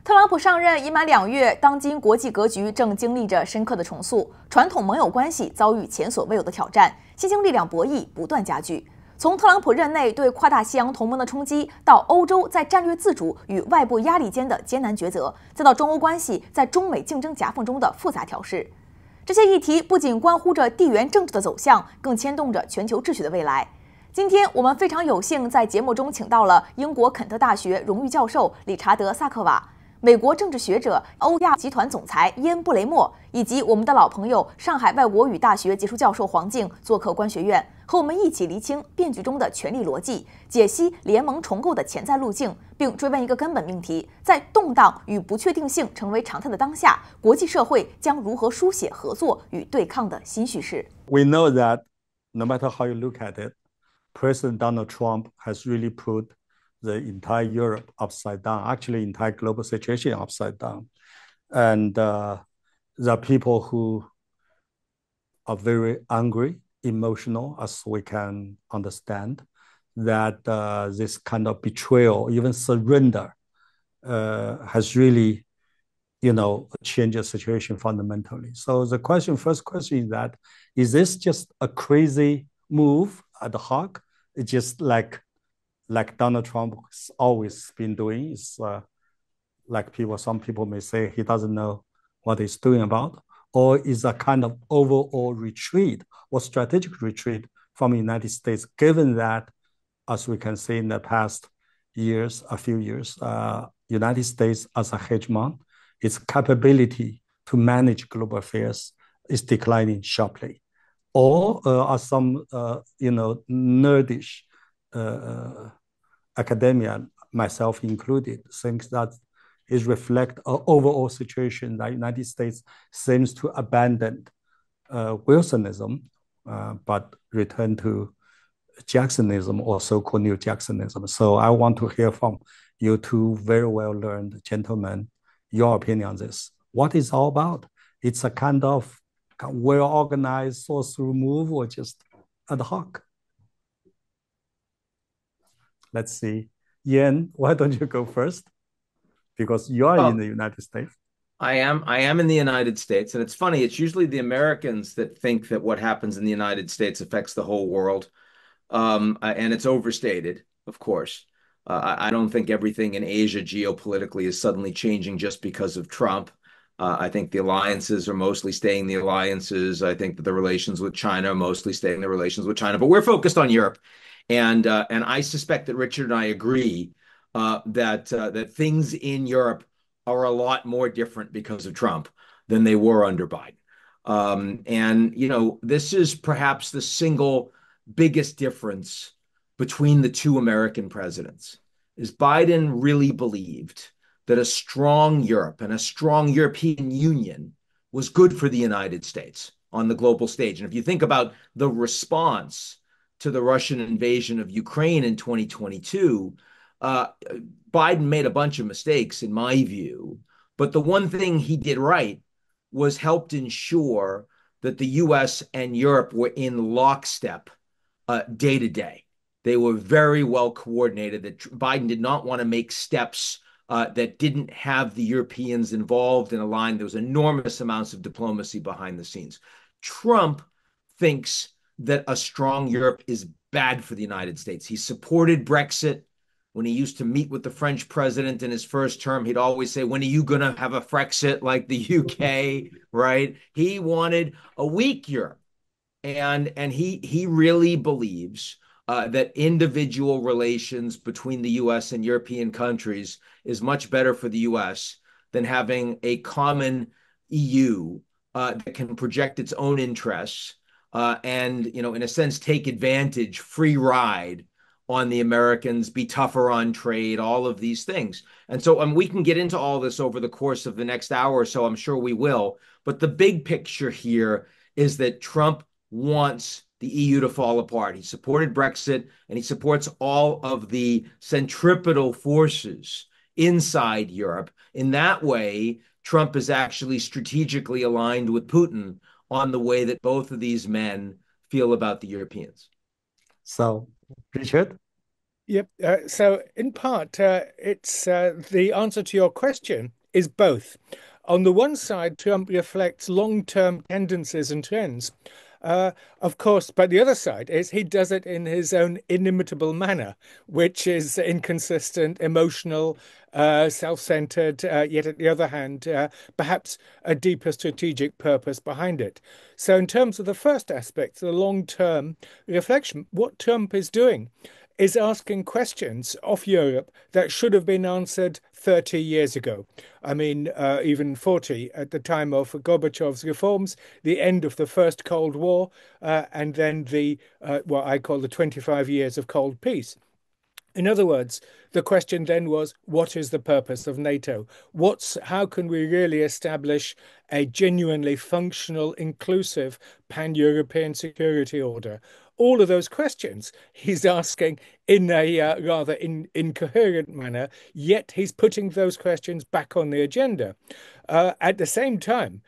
特朗普上任已满2月，当今国际格局正经历着深刻的重塑，传统盟友关系遭遇前所未有的挑战，新兴力量博弈不断加剧。从特朗普任内对跨大西洋同盟的冲击，到欧洲在战略自主与外部压力间的艰难抉择，再到中欧关系在中美竞争夹缝中的复杂调试，这些议题不仅关乎着地缘政治的走向，更牵动着全球秩序的未来。今天我们非常有幸在节目中请到了英国肯特大学荣誉教授理查德·萨克瓦、美国政治学者欧亚集团总裁伊恩·布雷默，以及我们的老朋友上海外国语大学杰出教授黄静做客观学院，和我们一起厘清变局中的权力逻辑，解析联盟重构的潜在路径，并追问一个根本命题：在动荡与不确定性成为常态的当下，国际社会将如何书写合作与对抗的新叙事 We know that no matter how you look at it, President Donald Trump has really put the entire Europe upside down, actually entire global situation upside down. And there are people who are very angry, emotional, as we can understand, that this kind of betrayal, even surrender, has really, changed the situation fundamentally. So the first question is that, is this just a crazy move ad hoc? It's just like Donald Trump has always been doing. It's some people may say he doesn't know what he's doing about, or is a kind of overall retreat or strategic retreat from the United States, given that, as we can see in the past a few years, United States as a hegemon, its capability to manage global affairs is declining sharply. Or as some, nerdish academia, myself included, thinks that it reflects an overall situation that the United States seems to abandon Wilsonism, but return to Jacksonism or so-called New Jacksonism. So I want to hear from you two very well-learned gentlemen, your opinion on this. What is it all about? It's a kind of well-organized through move or just ad hoc? Let's see. Ian, why don't you go first? Because you are in the United States. I am in the United States. And it's funny, it's usually the Americans that think that what happens in the United States affects the whole world. And it's overstated, of course. I don't think everything in Asia geopolitically is suddenly changing just because of Trump. I think the alliances are mostly staying the alliances. I think that the relations with China are mostly staying the relations with China. But we're focused on Europe. And I suspect that Richard and I agree that things in Europe are a lot more different because of Trump than they were under Biden. This is perhaps the single biggest difference between the two American presidents. Is Biden really believed that a strong Europe and a strong European Union was good for the United States on the global stage. And if you think about the response to the Russian invasion of Ukraine in 2022, Biden made a bunch of mistakes, in my view. But the one thing he did right was helped ensure that the U.S. and Europe were in lockstep day to day. They were very well coordinated. That Biden did not want to make steps that didn't have the Europeans involved and aligned. There was enormous amounts of diplomacy behind the scenes. Trump thinks that a strong Europe is bad for the United States. He supported Brexit. When he used to meet with the French president in his first term, he'd always say, when are you going to have a Frexit like the UK, right? He wanted a weak Europe. And he really believes that individual relations between the U.S. and European countries is much better for the U.S. than having a common EU that can project its own interests and, in a sense, take advantage, free ride on the Americans, be tougher on trade, all of these things. And so we can get into all this over the course of the next hour or so. I'm sure we will. But the big picture here is that Trump wants the EU to fall apart. He supported Brexit, and he supports all of the centripetal forces inside Europe. In that way, Trump is actually strategically aligned with Putin on the way that both of these men feel about the Europeans. So, Richard? Yep. So in part, it's the answer to your question is both. On the one side, Trump reflects long-term tendencies and trends. Of course, but the other side is he does it in his own inimitable manner, which is inconsistent, emotional, self-centered, yet at the other hand, perhaps a deeper strategic purpose behind it. So in terms of the first aspect, the long-term reflection, what Trump is doing is asking questions of Europe that should have been answered 30 years ago. I mean, even 40 at the time of Gorbachev's reforms, the end of the first Cold War, and then the what I call the 25 years of Cold Peace. In other words, the question then was, what is the purpose of NATO? How can we really establish a genuinely functional, inclusive, pan-European security order? All of those questions he's asking in a rather incoherent manner, yet he's putting those questions back on the agenda. At the same time,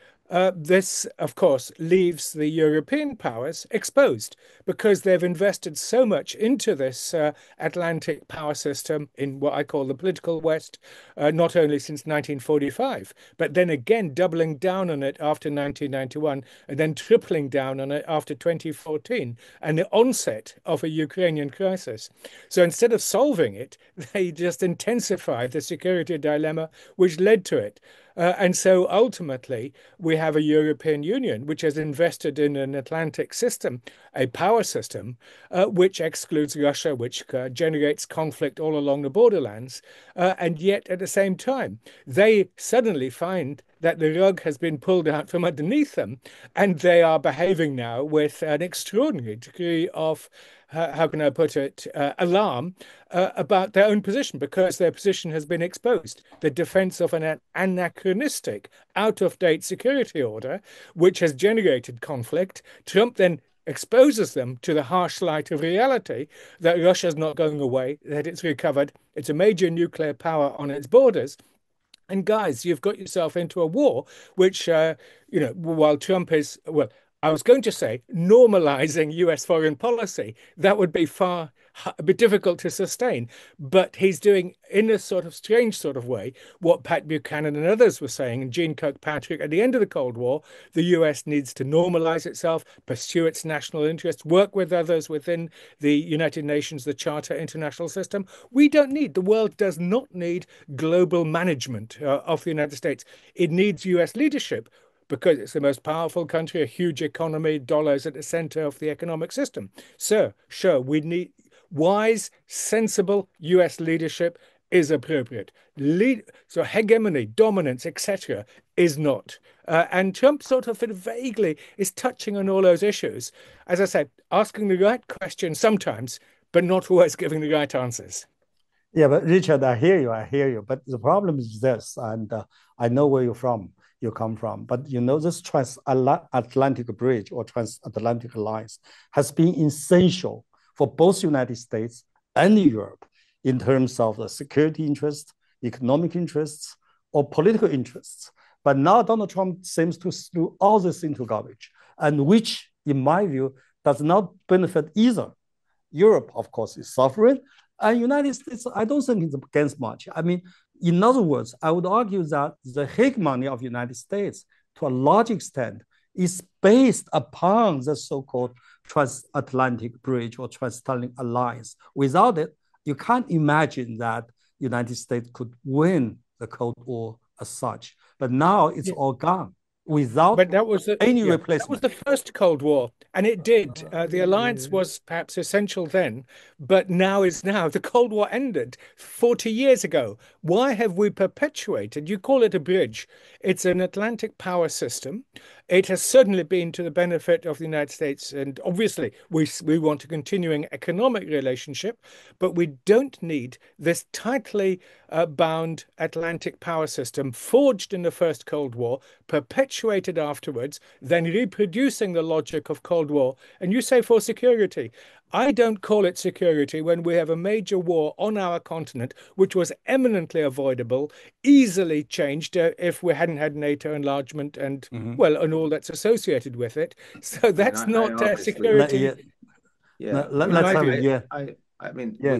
this, of course, leaves the European powers exposed because they've invested so much into this Atlantic power system in what I call the political West, not only since 1945, but then again doubling down on it after 1991 and then tripling down on it after 2014 and the onset of a Ukrainian crisis. So instead of solving it, they just intensified the security dilemma which led to it. And so ultimately, we have a European Union which has invested in an Atlantic system, a power system, which excludes Russia, which generates conflict all along the borderlands. And yet, at the same time, they suddenly find that the rug has been pulled out from underneath them, and they are behaving now with an extraordinary degree of how can I put it, alarm about their own position because their position has been exposed. The defense of an anachronistic, out-of-date security order, which has generated conflict. Trump then exposes them to the harsh light of reality that Russia's not going away, that it's recovered, it's a major nuclear power on its borders. And guys, you've got yourself into a war, which, while Trump is, well, I was going to say normalizing US foreign policy. That would be a bit difficult to sustain. But he's doing, in a sort of strange sort of way, what Pat Buchanan and others were saying, and Jeane Kirkpatrick at the end of the Cold War, the US needs to normalize itself, pursue its national interests, work with others within the United Nations, the Charter international system. The world does not need global management of the United States. It needs US leadership, because it's the most powerful country, a huge economy, dollars at the center of the economic system. So, sure, we need wise, sensible US leadership is appropriate. So hegemony, dominance, etc. is not. And Trump sort of vaguely is touching on all those issues. As I say, asking the right questions sometimes, but not always giving the right answers. Yeah, but Richard, I hear you. But the problem is this, and I know where you come from. But this transatlantic bridge or transatlantic alliance has been essential for both United States and Europe in terms of the security interests, economic interests, or political interests. But now Donald Trump seems to throw all this into garbage, and which, in my view, does not benefit either. Europe, of course, is suffering, and United States, I don't think it's against much. I mean, in other words, I would argue that the hegemony of the United States, to a large extent, is based upon the so-called transatlantic bridge or transatlantic alliance. Without it, you can't imagine that the United States could win the Cold War as such. But now it's all gone without any replacement. That was the first Cold War, and it did. The alliance was perhaps essential then, but now is now. The Cold War ended 40 years ago. Why have we perpetuated? You call it a bridge. It's an Atlantic power system. It has certainly been to the benefit of the United States, and obviously we want a continuing economic relationship, but we don't need this tightly bound Atlantic power system forged in the first Cold War, perpetuated afterwards, then reproducing the logic of Cold War. And you say for security. I don't call it security when we have a major war on our continent, which was eminently avoidable, easily changed if we hadn't had NATO enlargement and, and all that's associated with it. So that's not security. Yeah, let's have it. Yeah. I I mean, Yeah.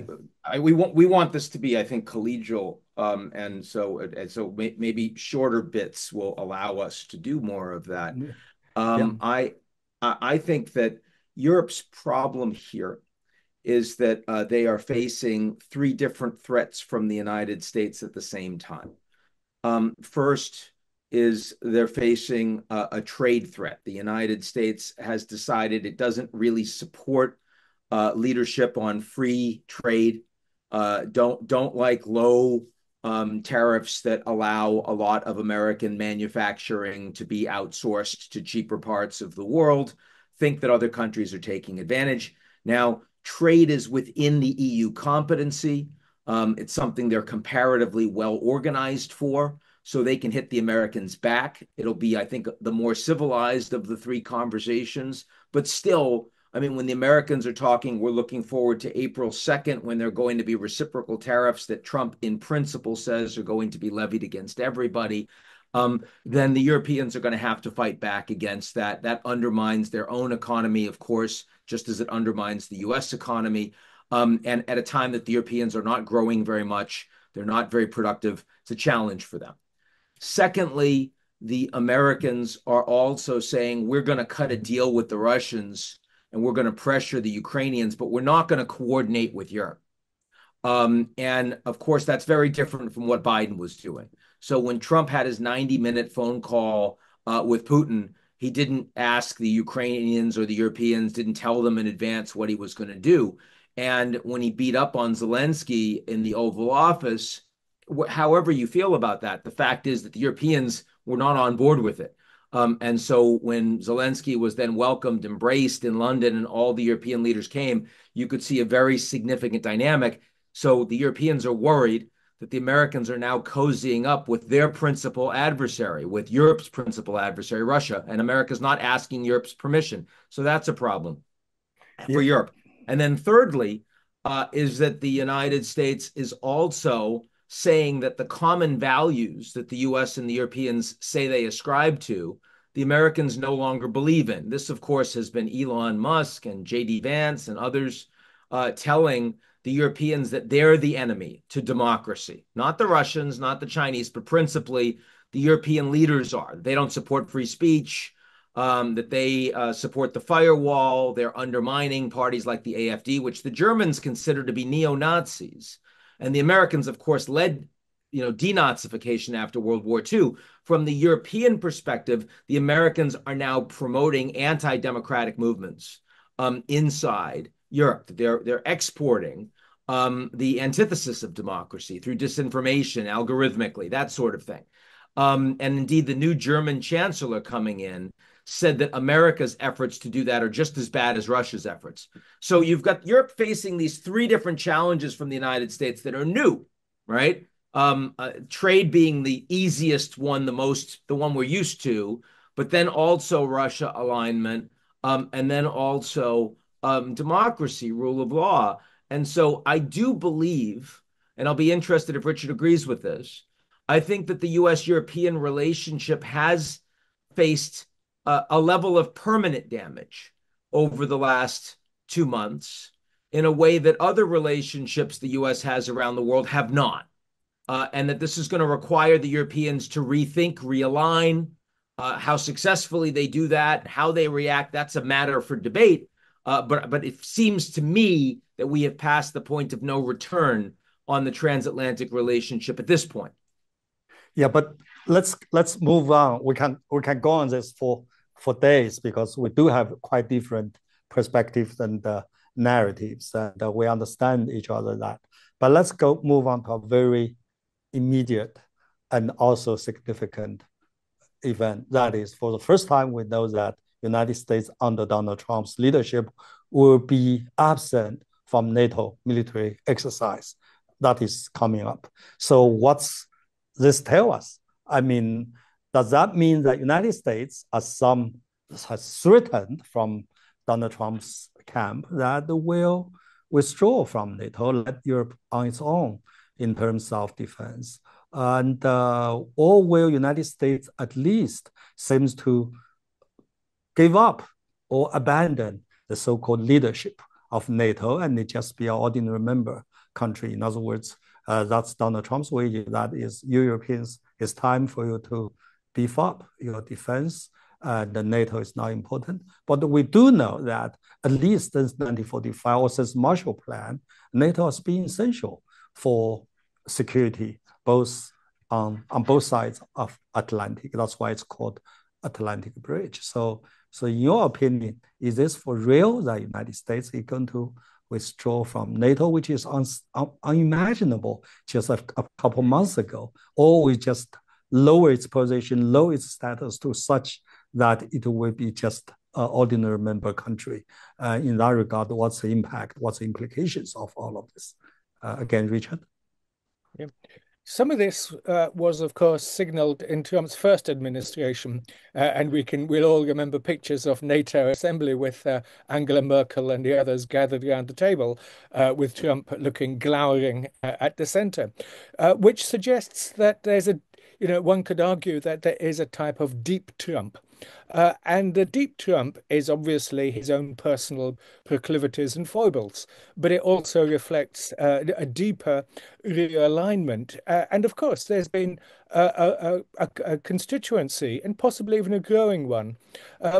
we want this to be, I think, collegial, and so maybe shorter bits will allow us to do more of that. I think that Europe's problem here is that they are facing three different threats from the United States at the same time. First is they're facing a trade threat. The United States has decided it doesn't really support leadership on free trade. Don't like low tariffs that allow a lot of American manufacturing to be outsourced to cheaper parts of the world. Think that other countries are taking advantage. Now, trade is within the EU competency. It's something they're comparatively well organized for, so they can hit the Americans back. It'll be, I think, the more civilized of the three conversations. But still, I mean, when the Americans are talking, we're looking forward to April 2nd, when there are going to be reciprocal tariffs that Trump, in principle, says are going to be levied against everybody. Then the Europeans are going to have to fight back against that. That undermines their own economy, of course, just as it undermines the U.S. economy. And at a time that the Europeans are not growing very much, they're not very productive, it's a challenge for them. Secondly, the Americans are also saying, we're going to cut a deal with the Russians and we're going to pressure the Ukrainians, but we're not going to coordinate with Europe. And of course, that's very different from what Biden was doing. So when Trump had his 90-minute phone call with Putin, he didn't ask the Ukrainians or the Europeans, didn't tell them in advance what he was going to do. And when he beat up on Zelensky in the Oval Office, however you feel about that, the fact is that the Europeans were not on board with it. And so when Zelensky was then welcomed, embraced in London, and all the European leaders came, you could see a very significant dynamic. So the Europeans are worried that the Americans are now cozying up with their principal adversary, with Europe's principal adversary, Russia, and America's not asking Europe's permission. So that's a problem for Europe. And then thirdly, is that the United States is also saying that the common values that the U.S. and the Europeans say they ascribe to, the Americans no longer believe in. This, of course, has been Elon Musk and J.D. Vance and others telling the Europeans that they're the enemy to democracy. Not the Russians, not the Chinese, but principally the European leaders are. They don't support free speech, that they support the firewall. They're undermining parties like the AfD, which the Germans consider to be neo-Nazis. And the Americans, of course, led denazification after World War II. From the European perspective, the Americans are now promoting anti-democratic movements inside Europe. They're exporting the antithesis of democracy through disinformation, algorithmically, that sort of thing. And indeed, the new German chancellor coming in said that America's efforts to do that are just as bad as Russia's efforts. So you've got Europe facing these three different challenges from the United States that are new, right? Trade being the easiest one, the one we're used to, but then also Russia alignment, and then also democracy, rule of law. And so I do believe, and I'll be interested if Richard agrees with this, I think that the U.S.-European relationship has faced a level of permanent damage over the last 2 months in a way that other relationships the U.S. has around the world have not. And that this is going to require the Europeans to rethink, realign. How successfully they do that, how they react, that's a matter for debate. But it seems to me that we have passed the point of no return on the transatlantic relationship at this point. Yeah, but let's move on. We can go on this for days, because we do have quite different perspectives and narratives, and we understand each other that. But let's move on to a very immediate and also significant event. That is, for the first time, we know that United States under Donald Trump's leadership will be absent from NATO military exercise that is coming up. So what's this tell us? I mean, does that mean that United States has threatened from Donald Trump's camp that will withdraw from NATO, let Europe on its own in terms of defense? And or will United States at least seems to give up or abandon the so-called leadership of NATO and it just be an ordinary member country. In other words, that's Donald Trump's way. That is, Europeans, it's time for you to beef up your defense. The NATO is not important. But we do know that at least since 1945 or since Marshall Plan, NATO has been essential for security, both on both sides of Atlantic. That's why it's called Atlantic Bridge. So in your opinion, is this for real that the United States is going to withdraw from NATO, which is unimaginable just a couple months ago, or we just lower its position, lower its status to such that it will be just an ordinary member country? In that regard, what's the impact, what's the implications of all of this? Again, Richard? Yeah. Some of this was, of course, signaled in Trump's first administration, and we'll all remember pictures of NATO assembly with Angela Merkel and the others gathered around the table, with Trump looking glowering at the center, which suggests that there's one could argue that there is a type of deep Trump. And the deep Trump is obviously his own personal proclivities and foibles, but it also reflects a deeper realignment. And of course, there's been a constituency, and possibly even a growing one,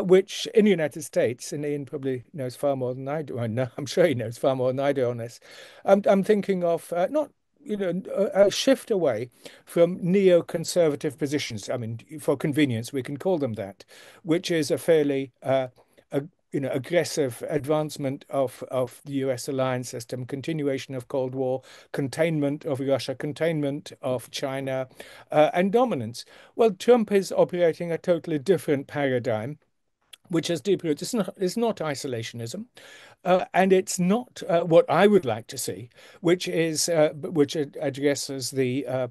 which in the United States, and Ian probably knows far more than I do. I'm sure he knows far more than I do on this. I'm thinking of not a shift away from neoconservative positions. I mean, for convenience, we can call them that, which is a fairly aggressive advancement of the US alliance system, continuation of Cold War, containment of Russia, containment of China, and dominance. Well, Trump is operating a totally different paradigm, which has deep roots. It's not isolationism, and it's not what I would like to see, which addresses the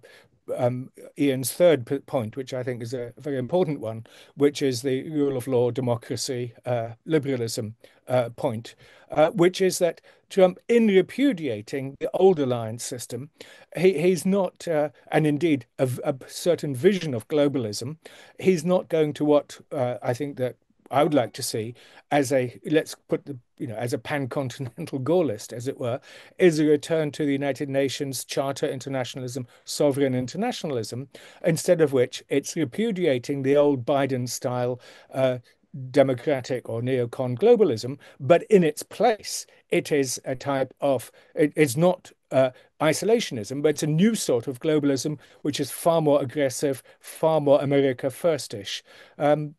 Ian's third point, which I think is a very important one, which is the rule of law, democracy, liberalism point, which is that Trump, in repudiating the old alliance system, he's not, and indeed a certain vision of globalism, he's not going to what I think that I would like to see as let's put as a pan-continental Gaullist, as it were, is a return to the United Nations Charter internationalism, sovereign internationalism, instead of which it's repudiating the old Biden-style democratic or neocon globalism, but in its place, it is a type of, it's not isolationism, but it's a new sort of globalism, which is far more aggressive, far more America first-ish.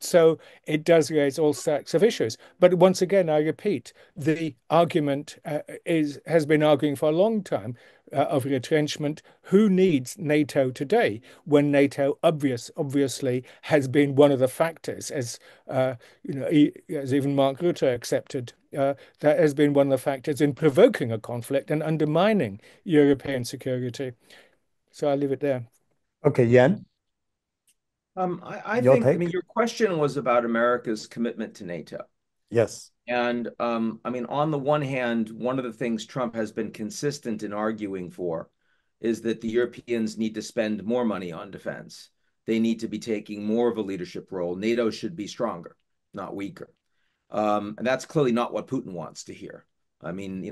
So it does raise all sorts of issues. But once again, I repeat, the argument has been arguing for a long time of retrenchment. Who needs NATO today when NATO obviously has been one of the factors, as as even Mark Rutte accepted, that has been one of the factors in provoking a conflict and undermining European security. So I'll leave it there. Okay, Yan. I think, I mean, your question was about America's commitment to NATO. Yes. And I mean, on the one hand, one of the things Trump has been consistent in arguing for is that the Europeans need to spend more money on defense. They need to be taking more of a leadership role. NATO should be stronger, not weaker. And that's clearly not what Putin wants to hear. I mean,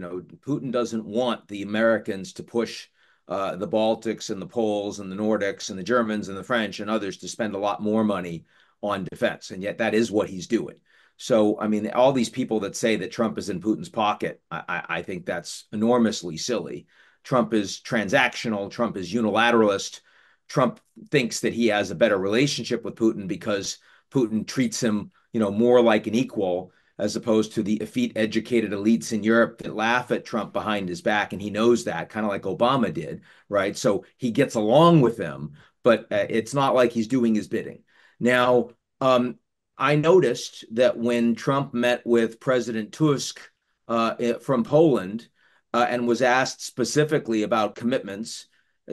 Putin doesn't want the Americans to push the Baltics and the Poles and the Nordics and the Germans and the French and others to spend a lot more money on defense. And yet that is what he's doing. So, I mean, all these people that say that Trump is in Putin's pocket, I think that's enormously silly. Trump is transactional. Trump is unilateralist. Trump thinks that he has a better relationship with Putin because Putin treats him, more like an equal, as opposed to the effete, educated elites in Europe that laugh at Trump behind his back. And he knows that, kind of like Obama did, right? So he gets along with them, but it's not like he's doing his bidding. Now, I noticed that when Trump met with President Tusk from Poland and was asked specifically about commitments,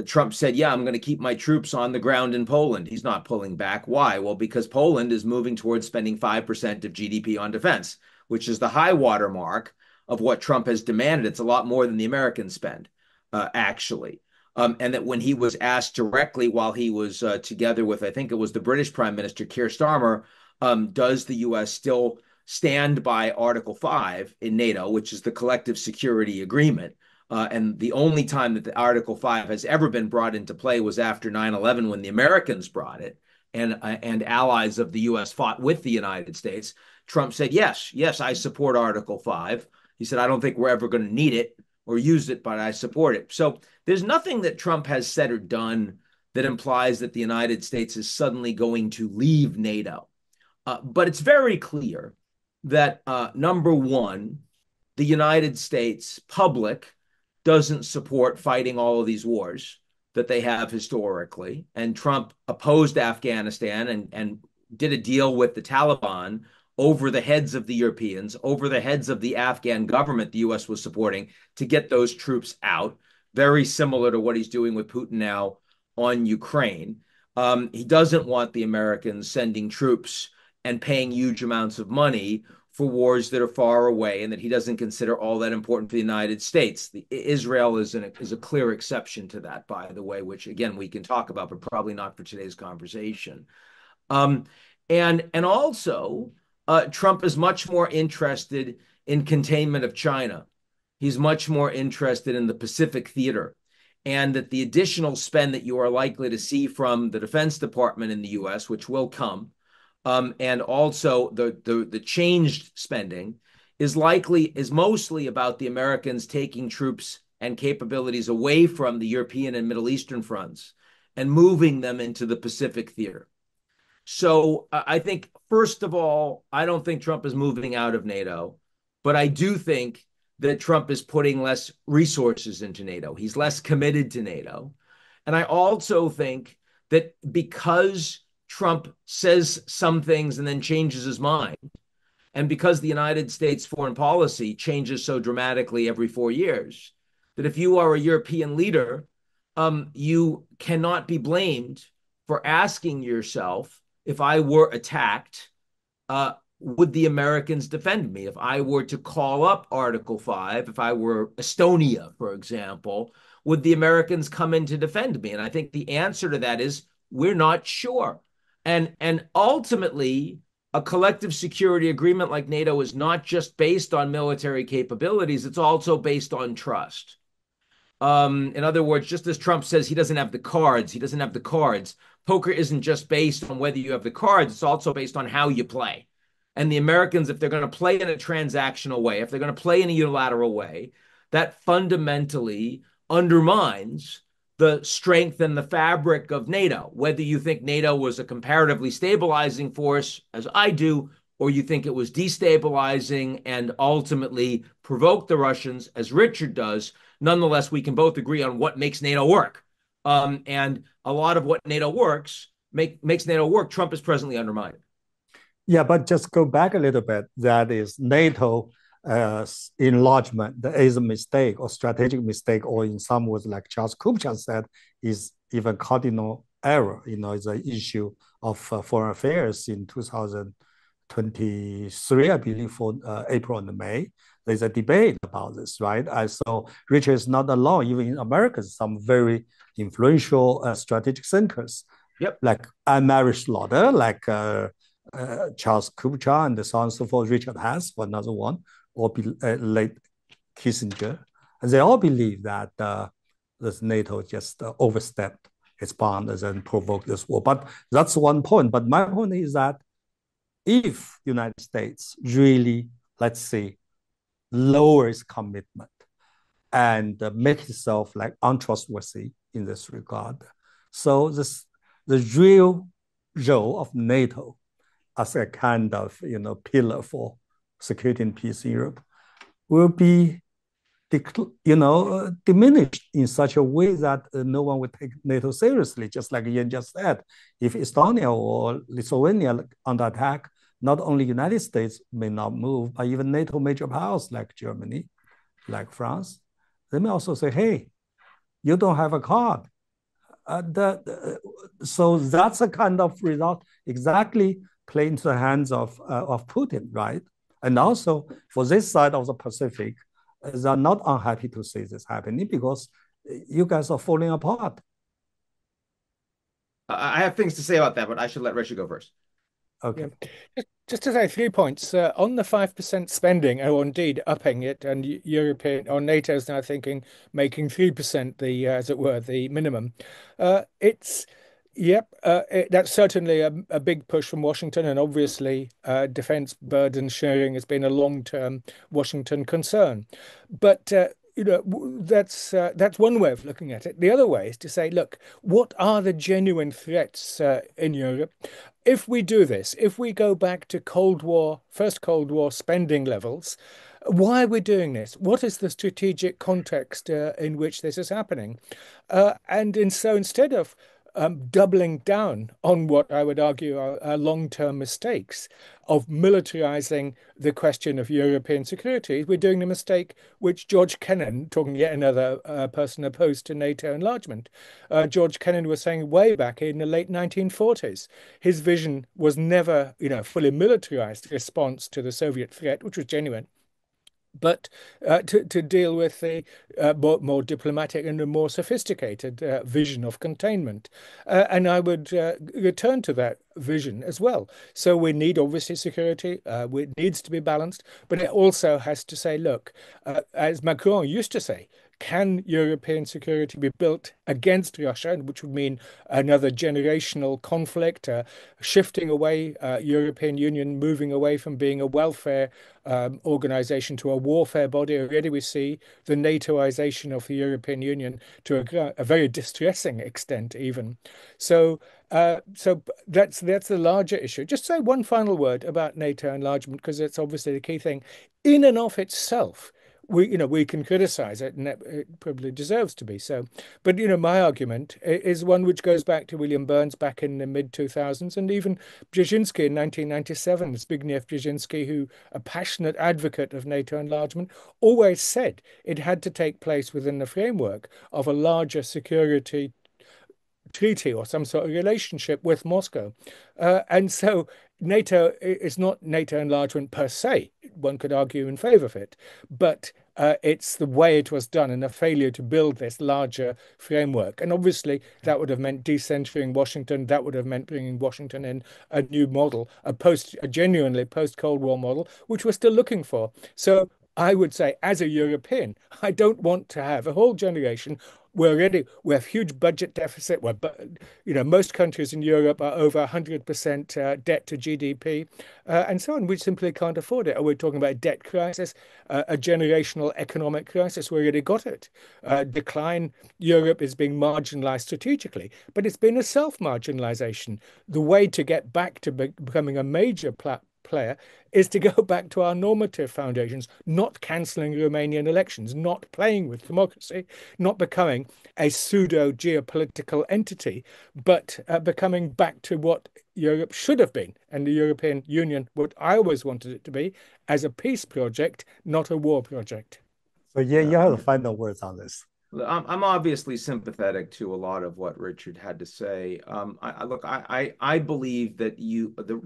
Trump said, yeah, I'm going to keep my troops on the ground in Poland. He's not pulling back. Why? Well, because Poland is moving towards spending 5% of GDP on defense, which is the high water mark of what Trump has demanded. It's a lot more than the Americans spend, actually. And that when he was asked directly while he was together with, I think it was the British Prime Minister, Keir Starmer, does the U.S. still stand by Article 5 in NATO, which is the collective security agreement. And the only time that the Article 5 has ever been brought into play was after 9/11, when the Americans brought it, and allies of the U.S. fought with the United States. Trump said, yes, I support Article 5. He said, I don't think we're ever going to need it or use it, but I support it. So there's nothing that Trump has said or done that implies that the United States is suddenly going to leave NATO. But it's very clear that, number one, the United States public doesn't support fighting all of these wars that they have historically. And Trump opposed Afghanistan and did a deal with the Taliban over the heads of the Europeans, over the heads of the Afghan government the U.S. was supporting, to get those troops out, very similar to what he's doing with Putin now on Ukraine. He doesn't want the Americans sending troops and paying huge amounts of money for wars that are far away and that he doesn't consider all that important for the United States. Israel is a clear exception to that, by the way, which, again, we can talk about, but probably not for today's conversation. And also, Trump is much more interested in containment of China. He's much more interested in the Pacific theater, and that the additional spend that you are likely to see from the Defense Department in the U.S., which will come, and also the changed spending is mostly about the Americans taking troops and capabilities away from the European and Middle Eastern fronts and moving them into the Pacific theater. So I think, first of all, I don't think Trump is moving out of NATO, but I do think that Trump is putting less resources into NATO. He's less committed to NATO. And I also think that because Trump says some things and then changes his mind, and because the United States foreign policy changes so dramatically every 4 years, that if you are a European leader, you cannot be blamed for asking yourself, if I were attacked, would the Americans defend me? If I were to call up Article 5, if I were Estonia, for example, would the Americans come in to defend me? And I think the answer to that is, we're not sure. And ultimately, a collective security agreement like NATO is not just based on military capabilities, it's also based on trust. In other words, just as Trump says he doesn't have the cards, poker isn't just based on whether you have the cards, it's also based on how you play. And the Americans, if they're going to play in a transactional way, if they're going to play in a unilateral way, that fundamentally undermines the strength and the fabric of NATO. Whether you think NATO was a comparatively stabilizing force, as I do, or you think it was destabilizing and ultimately provoked the Russians, as Richard does, nonetheless, we can both agree on what makes NATO work. And a lot of what NATO makes NATO work, Trump is presently undermining. Yeah, but just go back a little bit. That is NATO enlargement. That is a mistake or strategic mistake, or in some words, like Charles Kupchan said, is even cardinal error. It's an issue of foreign affairs in 2023, I believe, for April and May. There's a debate about this, right? So Richard is not alone. Even in America, some very influential strategic thinkers, like Anne-Marie Slaughter, like Charles Kupchan, and so on and so forth, Richard Hess, for another one, or late Kissinger. And they all believe that this NATO just overstepped its boundaries and provoked this war. But that's one point. But my point is that if the United States really, let's say, lower its commitment and make itself like untrustworthy in this regard, so the real role of NATO as a kind of pillar for security and peace in Europe will be diminished in such a way that no one would take NATO seriously. Just like Ian just said, if Estonia or Lithuania under attack, not only United States may not move, but even NATO major powers like Germany, like France, they may also say, hey, you don't have a card. So that's a kind of result exactly play into the hands of Putin, right? And also for this side of the Pacific, they're not unhappy to see this happening because you guys are falling apart. I have things to say about that, but I should let Richard go first. Okay. Just to say 3 points on the 5% spending, or indeed upping it, and European or NATO is now thinking making 3% the, as it were, the minimum. It's that's certainly a big push from Washington, and obviously defense burden sharing has been a long-term Washington concern. But that's one way of looking at it. The other way is to say, look, what are the genuine threats in Europe? If we do this, if we go back to first Cold War spending levels, why are we doing this? What is the strategic context in which this is happening? So instead of doubling down on what I would argue are long-term mistakes of militarizing the question of European security, we're doing the mistake which George Kennan, talking yet another person opposed to NATO enlargement, George Kennan was saying way back in the late 1940s. His vision was never, fully militarized response to the Soviet threat, which was genuine, but to deal with the more diplomatic and a more sophisticated vision of containment. And I would return to that vision as well. So we need, obviously, security. It needs to be balanced, but it also has to say, look, as Macron used to say, can European security be built against Russia, which would mean another generational conflict, shifting away, European Union moving away from being a welfare organization to a warfare body? Already we see the NATOization of the European Union to a very distressing extent even. So that's the larger issue. Just say one final word about NATO enlargement, because it's obviously the key thing. In and of itself, we can criticize it, and it probably deserves to be so. But my argument is one which goes back to William Burns back in the mid-2000s, and even Brzezinski in 1997. Zbigniew Brzezinski, who a passionate advocate of NATO enlargement, always said it had to take place within the framework of a larger security treaty or some sort of relationship with Moscow. And so NATO is not NATO enlargement per se. One could argue in favor of it, but it's the way it was done and a failure to build this larger framework. And obviously that would have meant decentering Washington. That would have meant bringing Washington in a new model, a genuinely post-Cold War model, which we're still looking for. So I would say, as a European, I don't want to have a whole generation. We have huge budget deficit. Most countries in Europe are over 100% debt to GDP, and so on. We simply can't afford it. We're talking about a debt crisis, a generational economic crisis. We already got it. Decline. Europe is being marginalized strategically, but it's been a self-marginalization. The way to get back to becoming a major player is to go back to our normative foundations, not cancelling Romanian elections, not playing with democracy, not becoming a pseudo geopolitical entity, but becoming back to what Europe should have been, and the European Union, what I always wanted it to be, as a peace project, not a war project. So you have the final words on this. I'm obviously sympathetic to a lot of what Richard had to say. I believe that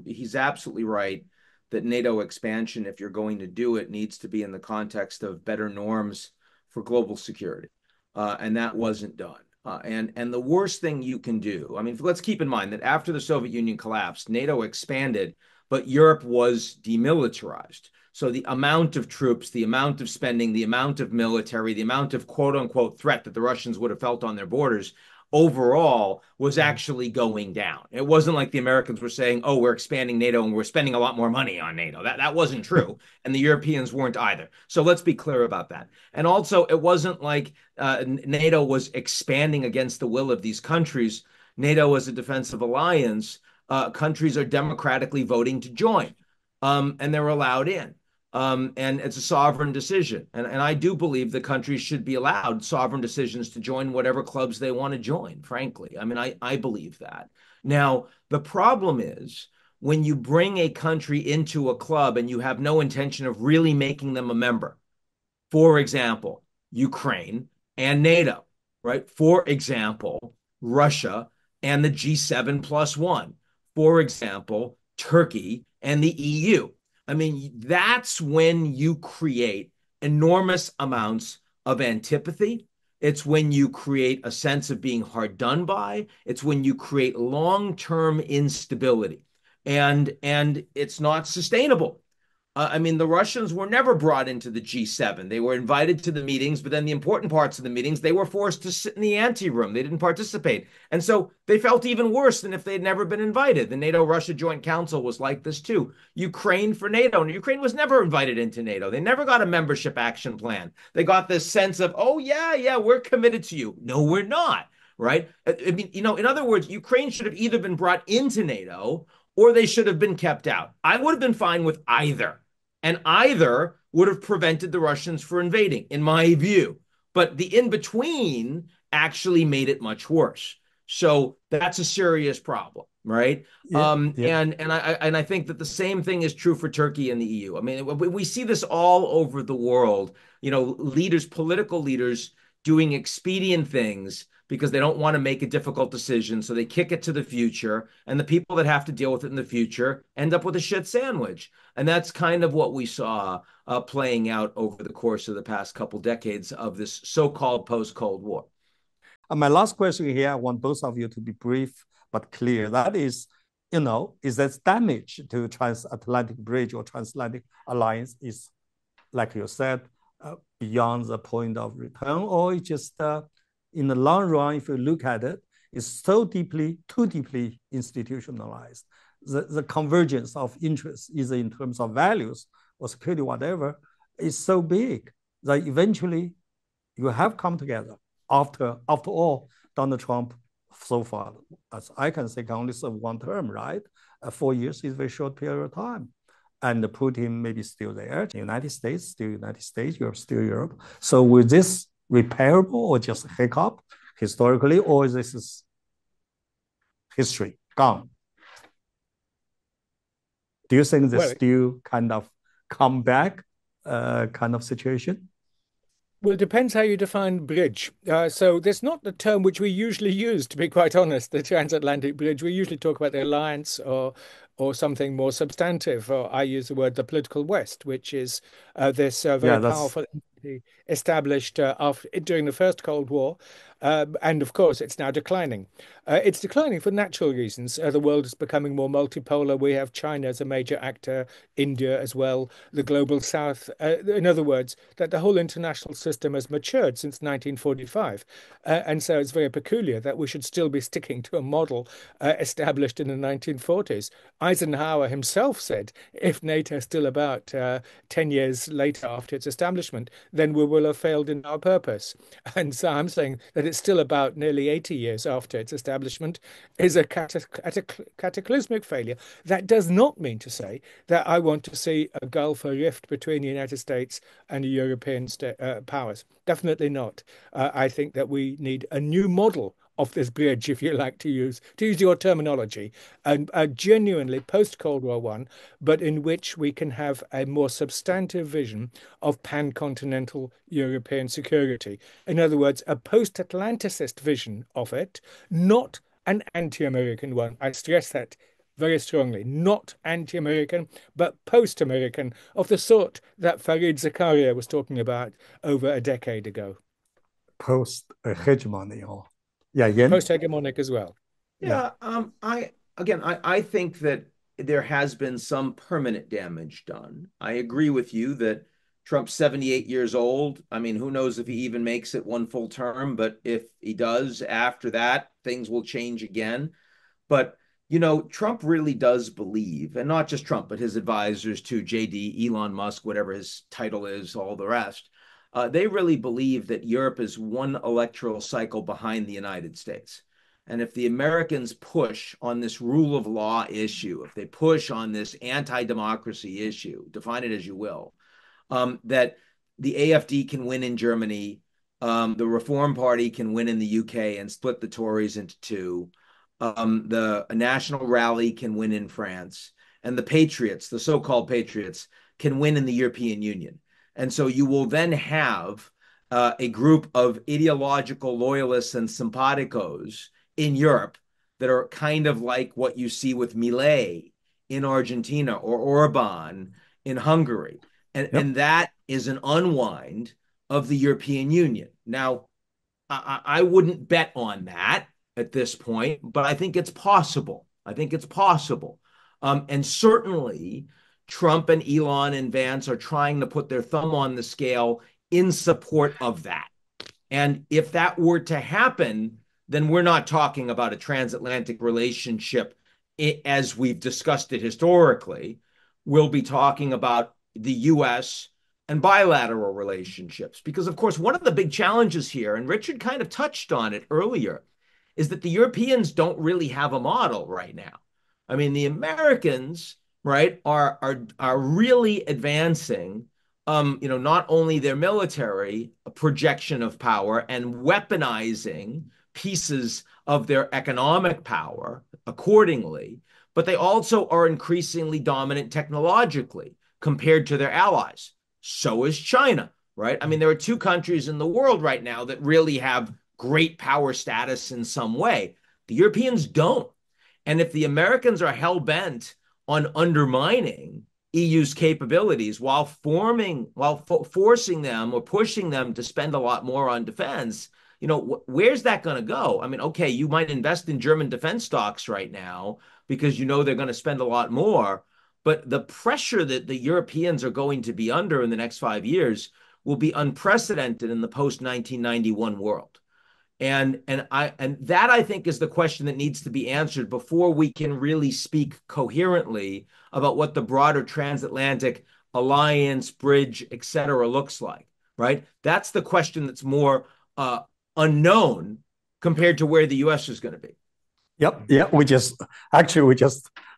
he's absolutely right that NATO expansion, if you're going to do it, needs to be in the context of better norms for global security. And that wasn't done. And the worst thing you can do, I mean, let's keep in mind that after the Soviet Union collapsed, NATO expanded, but Europe was demilitarized. So the amount of troops, the amount of spending, the amount of military, the amount of quote unquote threat that the Russians would have felt on their borders overall was actually going down. It wasn't like the Americans were saying, oh, we're expanding NATO and we're spending a lot more money on NATO. That wasn't true. And the Europeans weren't either. So let's be clear about that. And also, it wasn't like NATO was expanding against the will of these countries. NATO was a defensive alliance. Countries are democratically voting to join, and they're allowed in. And it's a sovereign decision. And I do believe the countries should be allowed sovereign decisions to join whatever clubs they want to join, frankly. I mean, I believe that. Now, the problem is when you bring a country into a club and you have no intention of really making them a member. For example, Ukraine and NATO, right? For example, Russia and the G7+1. For example, Turkey and the EU. I mean, that's when you create enormous amounts of antipathy. It's when you create a sense of being hard done by. It's when you create long-term instability. and it's not sustainable. I mean, the Russians were never brought into the G7. They were invited to the meetings, but then the important parts of the meetings, they were forced to sit in the anteroom. They didn't participate. And so they felt even worse than if they'd never been invited. The NATO-Russia Joint Council was like this too. Ukraine for NATO. And Ukraine was never invited into NATO. They never got a membership action plan. They got this sense of, oh, yeah, we're committed to you. No, we're not, right? I mean, in other words, Ukraine should have either been brought into NATO or they should have been kept out. I would have been fine with either. And either would have prevented the Russians from invading, in my view. But the in-between actually made it much worse. So that's a serious problem, right? And I think that the same thing is true for Turkey and the EU. I mean, we see this all over the world. Leaders, political leaders, doing expedient things because they don't want to make a difficult decision. So they kick it to the future. And the people that have to deal with it in the future end up with a shit sandwich. And that's kind of what we saw playing out over the course of the past couple decades of this so-called post-Cold War. My last question here, I want both of you to be brief but clear. That is, is that damage to transatlantic bridge or transatlantic alliance is, like you said, beyond the point of return, or it's just in the long run, if you look at it, it's too deeply institutionalized. The convergence of interests, either in terms of values or security, whatever, is so big that eventually you have come together. After all, Donald Trump, so far, as I can say, can only serve one term, right? 4 years is a very short period of time. And Putin maybe still there. United States, still United States, Europe, still Europe. So with this repairable or just a hiccup historically, or this is history gone? Do you think there's still kind of comeback kind of situation? Well, it depends how you define bridge. So there's not the term which we usually use, to be quite honest, the transatlantic bridge. We usually talk about the alliance or something more substantive. Or I use the word the political West, which is this very powerful entity established during the First Cold War. And of course, it's now declining. It's declining for natural reasons. The world is becoming more multipolar. We have China as a major actor, India as well, the global South. In other words, that the whole international system has matured since 1945. And so it's very peculiar that we should still be sticking to a model established in the 1940s. Eisenhower himself said, if NATO is still about 10 years later after its establishment, then we will have failed in our purpose. And so I'm saying that it's still about nearly 80 years after its establishment is a cataclysmic failure. That does not mean to say that I want to see a gulf, a rift between the United States and the European powers. Definitely not. I think that we need a new model of this bridge, if you like to use your terminology, and a genuinely post-Cold War one, but in which we can have a more substantive vision of pan-continental European security. In other words, a post-Atlanticist vision of it, not an anti-American one. I stress that very strongly, not anti-American, but post-American, of the sort that Fareed Zakaria was talking about over a decade ago. Post-hegemony, or post-hegemonic as well. I think that there has been some permanent damage done. I agree with you that Trump's 78 years old. I mean, who knows if he even makes it one full term, but if he does after that, things will change again. But, Trump really does believe, and not just Trump, but his advisors too, JD, Elon Musk, whatever his title is, all the rest. They really believe that Europe is one electoral cycle behind the United States. And if the Americans push on this rule of law issue, if they push on this anti-democracy issue, define it as you will, that the AfD can win in Germany, the Reform Party can win in the UK and split the Tories into two, the National Rally can win in France, and the Patriots, the so-called Patriots, can win in the European Union. And so you will then have a group of ideological loyalists and simpaticos in Europe that are kind of like what you see with Milei in Argentina or Orban in Hungary. And that is an unwind of the European Union. Now, I wouldn't bet on that at this point, but I think it's possible. And certainly Trump and Elon and Vance are trying to put their thumb on the scale in support of that. And if that were to happen, then we're not talking about a transatlantic relationship as we've discussed it historically. We'll be talking about the U.S. and bilateral relationships. Because, of course, one of the big challenges here, and Richard kind of touched on it earlier, is that the Europeans don't really have a model right now. I mean, the Americans, right, are really advancing not only their military projection of power and weaponizing pieces of their economic power accordingly, but they also are increasingly dominant technologically compared to their allies. So is China, right? I mean, there are two countries in the world right now that really have great power status in some way. The Europeans don't. And if the Americans are hell-bent on undermining EU's capabilities while forcing them or pushing them to spend a lot more on defense, where's that going to go? I mean, okay, you might invest in German defense stocks right now because they're going to spend a lot more, but the pressure that the Europeans are going to be under in the next 5 years will be unprecedented in the post-1991 world. And that, I think, is the question that needs to be answered before we can really speak coherently about what the broader transatlantic alliance, bridge, et cetera, looks like, right? That's the question that's more unknown compared to where the U.S. is going to be. Yep. Yeah. We just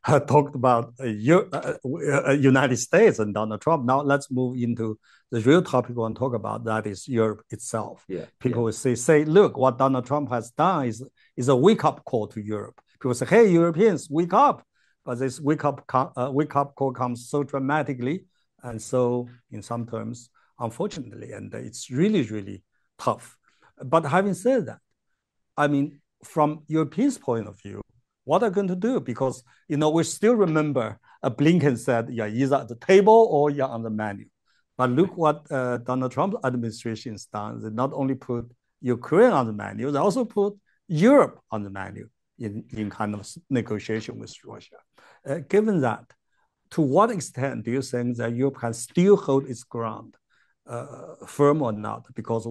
talked about United States and Donald Trump. Now let's move into the real topic we want to talk about. That is Europe itself. Yeah. People will say, look, what Donald Trump has done is a wake-up call to Europe. People say, hey, Europeans, wake up. But this wake-up call comes so dramatically and so, in some terms, unfortunately, and it's really, really tough. But having said that, I mean, from Europeans' point of view, what are going to do? Because, we still remember Blinken said, you're either at the table or you're on the menu. But look what Donald Trump's administration has done. They not only put Ukraine on the menu, they also put Europe on the menu in kind of negotiation with Russia. Given that, to what extent do you think that Europe can still hold its ground, firm or not? Because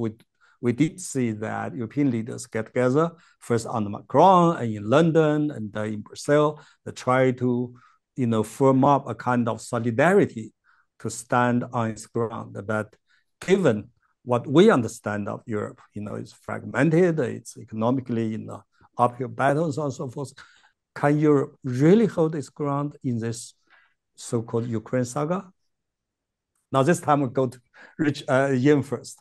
we did see that European leaders get together, first under Macron and in London and in Brussels, they try to, firm up a kind of solidarity to stand on its ground. But given what we understand of Europe, it's fragmented, it's economically in the uphill battles and so forth. Can Europe really hold its ground in this so-called Ukraine saga? Now this time we'll go to Ian first.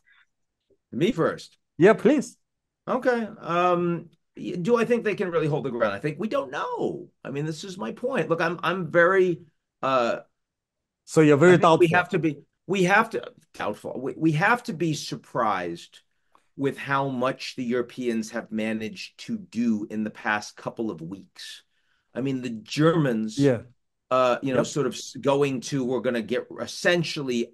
Me first? Yeah, please. Okay. Do I think they can really hold the ground? I think we don't know. I mean, this is my point. Look, I'm very so you're very doubtful. We have to be surprised with how much the Europeans have managed to do in the past couple of weeks. I mean, the Germans, sort of going to, we're going to get essentially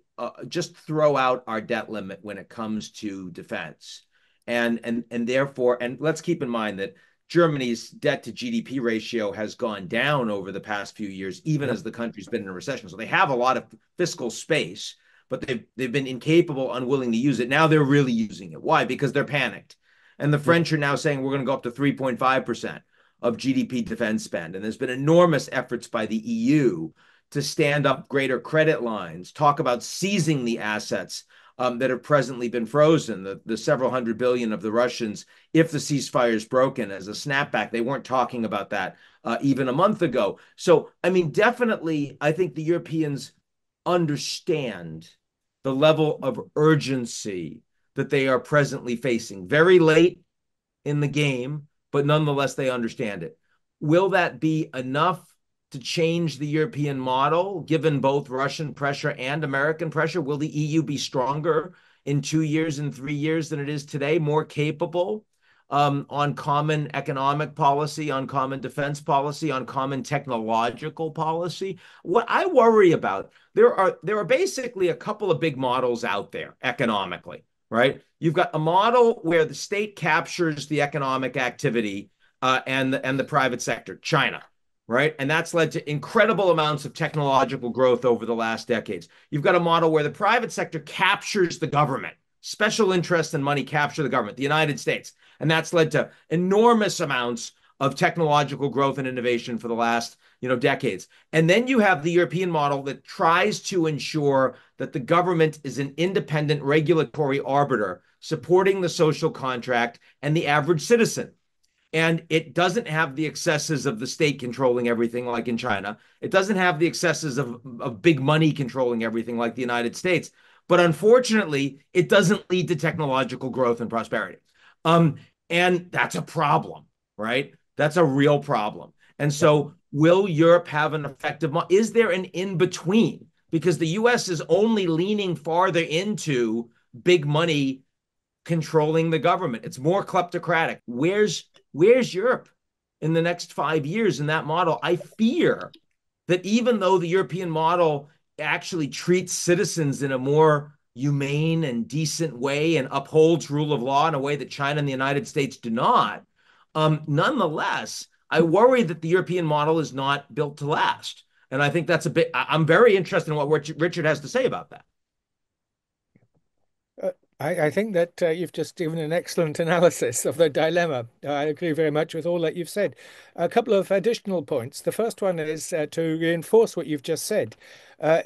just throw out our debt limit when it comes to defense. And therefore, and let's keep in mind that Germany's debt to GDP ratio has gone down over the past few years, even as the country's been in a recession. So they have a lot of fiscal space, but they've been incapable, unwilling to use it. Now they're really using it. Why? Because they're panicked. And the French are now saying we're going to go up to 3.5% of GDP defense spend. And there's been enormous efforts by the EU to stand up greater credit lines, talk about seizing the assets that have presently been frozen, the several hundred billion of the Russians, if the ceasefire is broken as a snapback. They weren't talking about that even a month ago. So, I mean, definitely, I think the Europeans understand the level of urgency that they are presently facing. Very late in the game, but nonetheless, they understand it. Will that be enough to change the European model, given both Russian pressure and American pressure? Will the EU be stronger in 2 years and 3 years than it is today, more capable on common economic policy, on common defense policy, on common technological policy? What I worry about, there are basically a couple of big models out there economically, right? You've got a model where the state captures the economic activity and the private sector, China, right? And that's led to incredible amounts of technological growth over the last decades. You've got a model where the private sector captures the government. Special interests and money capture the government, the United States. And that's led to enormous amounts of technological growth and innovation for the last, decades. And then you have the European model that tries to ensure that the government is an independent regulatory arbiter supporting the social contract and the average citizen. And it doesn't have the excesses of the state controlling everything like in China. It doesn't have the excesses of big money controlling everything like the United States. But unfortunately, it doesn't lead to technological growth and prosperity. And that's a problem, right? That's a real problem. And so will Europe have an effective model? Is there an in-between? Because the US is only leaning farther into big money controlling the government. It's more kleptocratic. Where's Europe in the next 5 years in that model? I fear that even though the European model actually treats citizens in a more humane and decent way and upholds rule of law in a way that China and the United States do not, nonetheless, I worry that the European model is not built to last. And I think that's I'm very interested in what Richard has to say about that. I think that you've just given an excellent analysis of the dilemma. I agree very much with all that you've said. A couple of additional points. The first one is to reinforce what you've just said,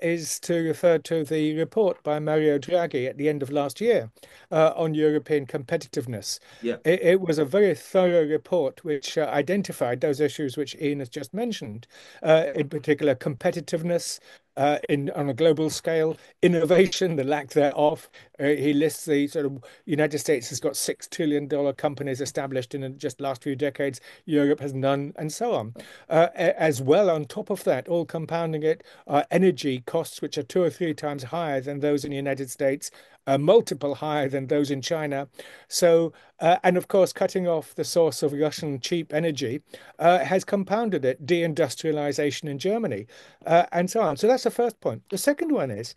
is to refer to the report by Mario Draghi at the end of last year on European competitiveness. Yeah. It was a very thorough report which identified those issues which Ian has just mentioned, in particular competitiveness, on a global scale, innovation, the lack thereof. He lists the sort of United States has got $6 trillion companies established in just last few decades. Europe has none, and so on. As well, on top of that, all compounding it, energy costs, which are 2 or 3 times higher than those in the United States, a multiple higher than those in China. So, and of course, cutting off the source of Russian cheap energy has compounded it, deindustrialization in Germany, and so on. So that's the first point. The second one is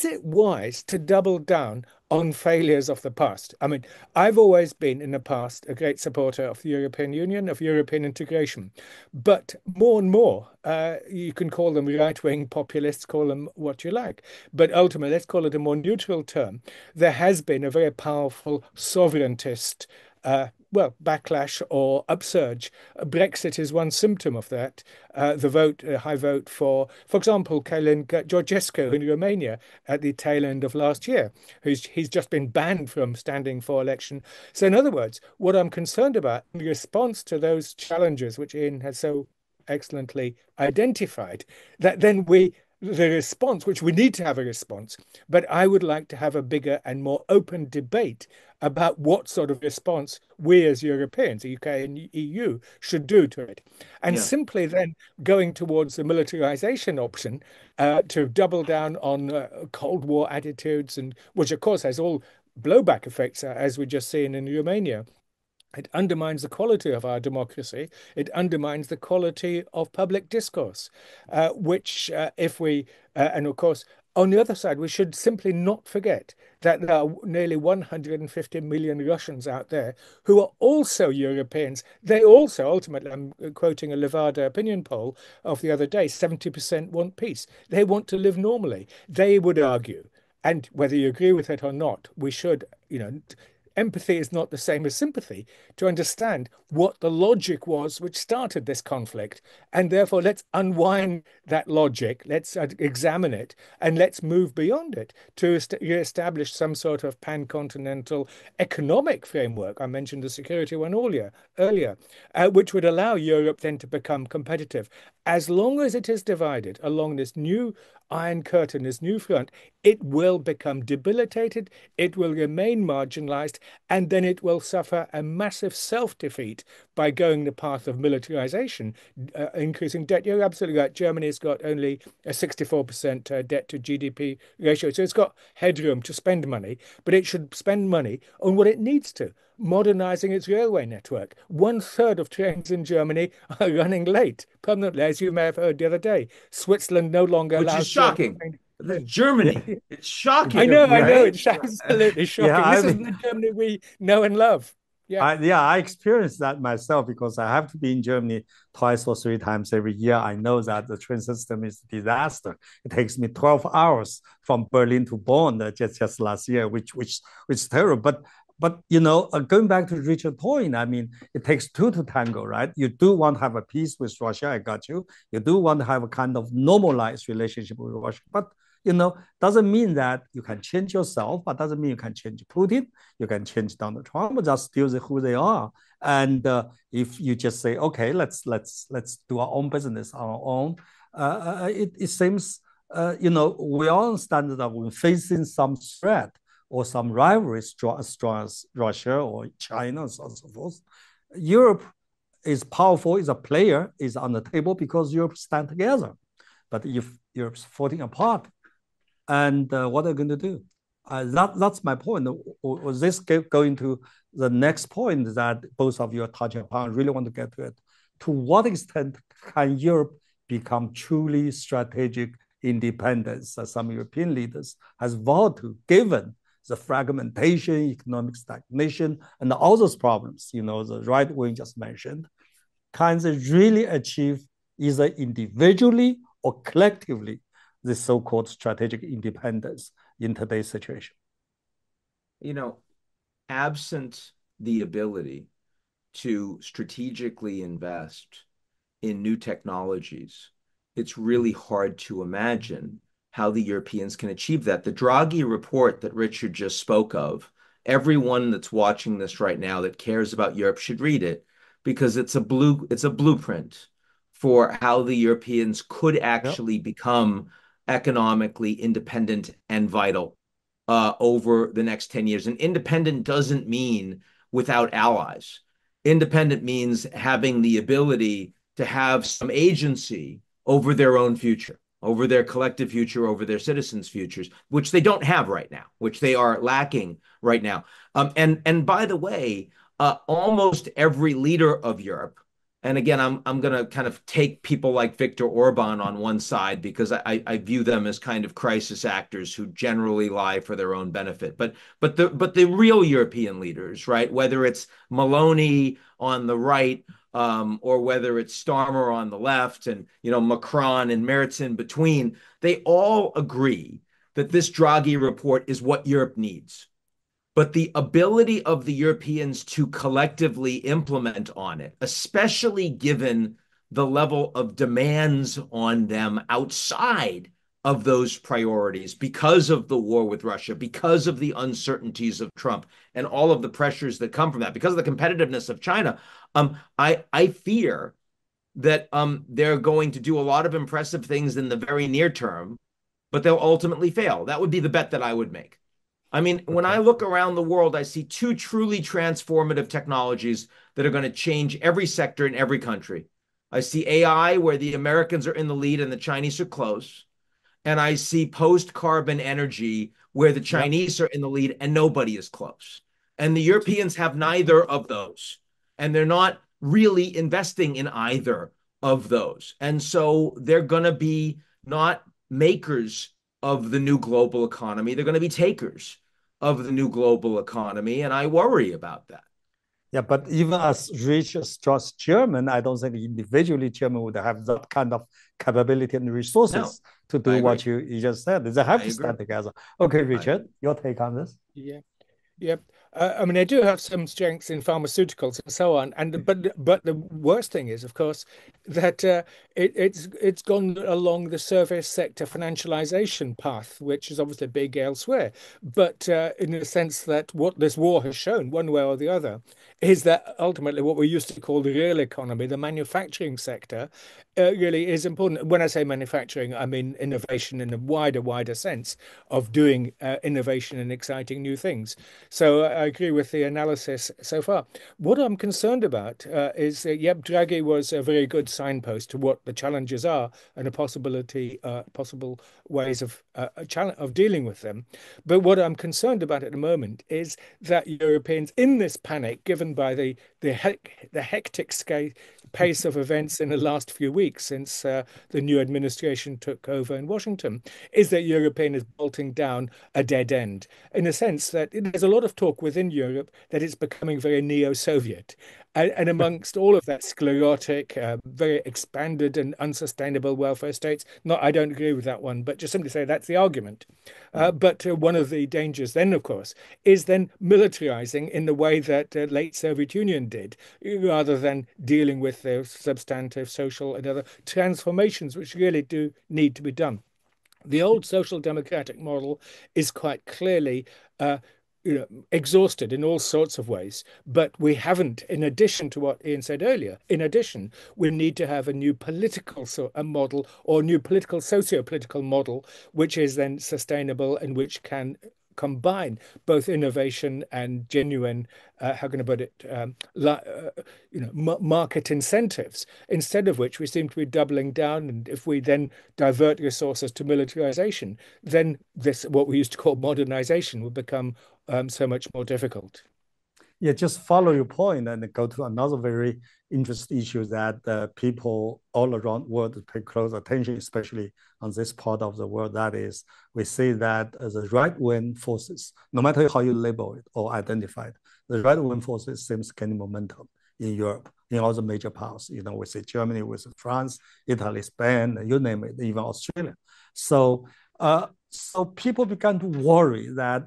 it wise to double down on failures of the past? I mean, I've always been in the past a great supporter of the European Union, of European integration. But more and more, you can call them right-wing populists, call them what you like. But ultimately, let's call it a more neutral term. There has been a very powerful sovereigntist backlash or upsurge. Brexit is one symptom of that. The high vote for example, Călin Georgescu in Romania at the tail end of last year. He's just been banned from standing for election. So in other words, what I'm concerned about in response to those challenges, which Ian has so excellently identified, that then the response, which we need to have a response, but I would like to have a bigger and more open debate about what sort of response we as Europeans, the UK and EU, should do to it. And simply then going towards the militarization option to double down on Cold War attitudes, and which of course has all blowback effects, as we just seen in Romania. It undermines the quality of our democracy. It undermines the quality of public discourse, and of course, on the other side, we should simply not forget that there are nearly 150 million Russians out there who are also Europeans. They also, ultimately, I'm quoting a Levada opinion poll of the other day, 70% want peace. They want to live normally. They would argue, and whether you agree with it or not, we should, empathy is not the same as sympathy, to understand what the logic was which started this conflict. And therefore, let's unwind that logic, let's examine it, and let's move beyond it to establish some sort of pan-continental economic framework. I mentioned the security one earlier, which would allow Europe then to become competitive. As long as it is divided along this new Iron Curtain, this new front, it will become debilitated, it will remain marginalized, and then it will suffer a massive self-defeat by going the path of militarization, increasing debt. You're absolutely right. Germany's got only a 64% debt to GDP ratio, so it's got headroom to spend money, but it should spend money on what it needs to. Modernizing its railway network. 1/3 of trains in Germany are running late permanently, as you may have heard the other day. Switzerland no longer allows. Which is shocking. Germany. It's shocking. I know, right? It's absolutely shocking. This is the Germany we know and love. Yeah. I experienced that myself because I have to be in Germany twice or three times every year. I know that the train system is a disaster. It takes me 12 hours from Berlin to Bonn just last year, which is terrible. But going back to Richard's point, I mean, it takes two to tango, right? You do want to have a peace with Russia, I got you. You do want to have a kind of normalized relationship with Russia, but doesn't mean that you can change yourself, but doesn't mean you can change Putin. You can change Donald Trump, but that's still who they are. And if you just say, okay, let's do our own business on our own, it seems, we all understand that when facing some threat or some rivalry as strong as Russia or China and so forth, Europe is powerful, is a player, is on the table because Europe stand together. But if Europe's falling apart, and what are they going to do? That's my point. Was this going to the next point that both of you are touching upon? I really want to get to it. To what extent can Europe become truly strategic independence, as some European leaders has vowed to, given the fragmentation, economic stagnation, and all those problems, the right wing just mentioned? Can they really achieve either individually or collectively this so-called strategic independence in today's situation? Absent the ability to strategically invest in new technologies, it's really hard to imagine how the Europeans can achieve that. The Draghi report that Richard just spoke of, everyone that's watching this right now that cares about Europe should read it, because it's a blueprint for how the Europeans could actually become economically independent and vital over the next 10 years. And independent doesn't mean without allies. Independent means having the ability to have some agency over their own future, over their collective future, over their citizens' futures, which they don't have right now, which they are lacking right now. And by the way, almost every leader of Europe, and again, I'm going to kind of take people like Viktor Orban on one side because I view them as kind of crisis actors who generally lie for their own benefit. But the real European leaders, right? Whether it's Meloni on the right, or whether it's Starmer on the left, and Macron and Merz in between, they all agree that this Draghi report is what Europe needs. But the ability of the Europeans to collectively implement on it, especially given the level of demands on them outside of those priorities because of the war with Russia, because of the uncertainties of Trump, and all of the pressures that come from that, because of the competitiveness of China, I fear that they're going to do a lot of impressive things in the very near term, but they'll ultimately fail. That would be the bet that I would make. I mean, when I look around the world, I see two truly transformative technologies that are going to change every sector in every country. I see AI, where the Americans are in the lead and the Chinese are close. And I see post-carbon energy, where the Chinese are in the lead and nobody is close. And the Europeans have neither of those. And they're not really investing in either of those. And so they're going to be not makers of the new global economy. They're going to be takers of the new global economy, and I worry about that. Yeah, but even as rich as just German, I don't think individually German would have that kind of capability and resources to do what you just said. They have to stand together. Okay, Richard, your take on this? Yeah. I mean, they do have some strengths in pharmaceuticals and so on, but the worst thing is, of course, that it's gone along the service sector financialization path, which is obviously big elsewhere. But in the sense that what this war has shown, one way or the other, is that ultimately what we used to call the real economy, the manufacturing sector, really is important. When I say manufacturing, I mean innovation in a wider sense of doing innovation and exciting new things. So I agree with the analysis so far. What I'm concerned about is, Draghi was a very good signpost to what the challenges are and the possible ways of dealing with them. But what I'm concerned about at the moment is that Europeans, in this panic, given by the hectic pace of events in the last few weeks since the new administration took over in Washington, is that European is bolting down a dead end, in a sense that there's a lot of talk within Europe that it's becoming very neo-Soviet. And amongst all of that sclerotic, very expanded and unsustainable welfare states, I don't agree with that one, but just simply say that's the argument. But one of the dangers then, of course, is then militarizing in the way that late Soviet Union did, rather than dealing with the substantive social and other transformations which really do need to be done. The old social democratic model is quite clearly exhausted in all sorts of ways. But we haven't, in addition to what Ian said earlier, in addition, we need to have a new political model or new political, socio-political model, which is then sustainable and which can combine both innovation and genuine, how can I put it, market incentives, instead of which we seem to be doubling down. And if we then divert resources to militarization, then this, what we used to call modernization, will become so much more difficult. Yeah, just follow your point and go to another very interesting issue that people all around the world pay close attention, especially on this part of the world. That is, we see that the right-wing forces, no matter how you label it or identify it, the right-wing forces seems gaining momentum in Europe, in all the major powers. You know, we see Germany, we see France, Italy, Spain, you name it, even Australia. So people began to worry that,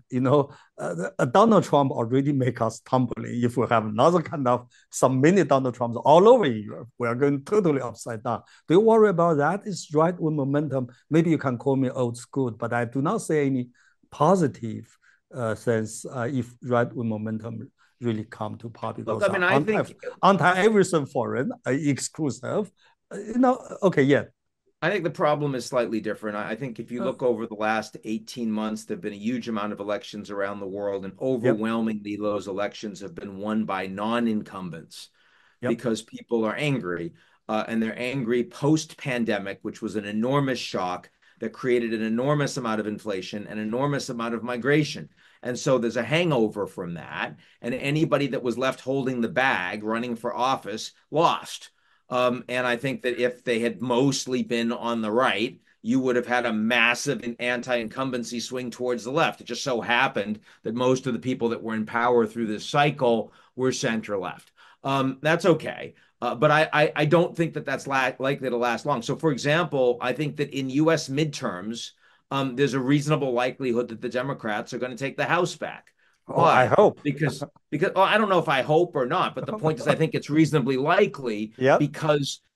Donald Trump already make us tumbling. If we have another kind of some mini Donald Trumps all over in Europe, we are going totally upside down. Do you worry about that? It's right-wing momentum. Maybe you can call me old school, but I do not see any positive sense if right-wing momentum really come to power, because look, I mean, I think anti-everything foreign, exclusive, okay, yeah. I think the problem is slightly different. I think if you look over the last 18 months, there have been a huge amount of elections around the world, and overwhelmingly those elections have been won by non-incumbents because people are angry. And they're angry post-pandemic, which was an enormous shock that created an enormous amount of inflation, an enormous amount of migration. And so there's a hangover from that. And anybody that was left holding the bag, running for office, lost. And I think that if they had mostly been on the right, you would have had a massive anti-incumbency swing towards the left. It just so happened that most of the people that were in power through this cycle were center-left. That's okay. But I don't think that that's likely to last long. So, for example, I think that in U.S. midterms, there's a reasonable likelihood that the Democrats are going to take the House back. Why? I hope. Because I don't know if I hope or not, but the point is I think it's reasonably likely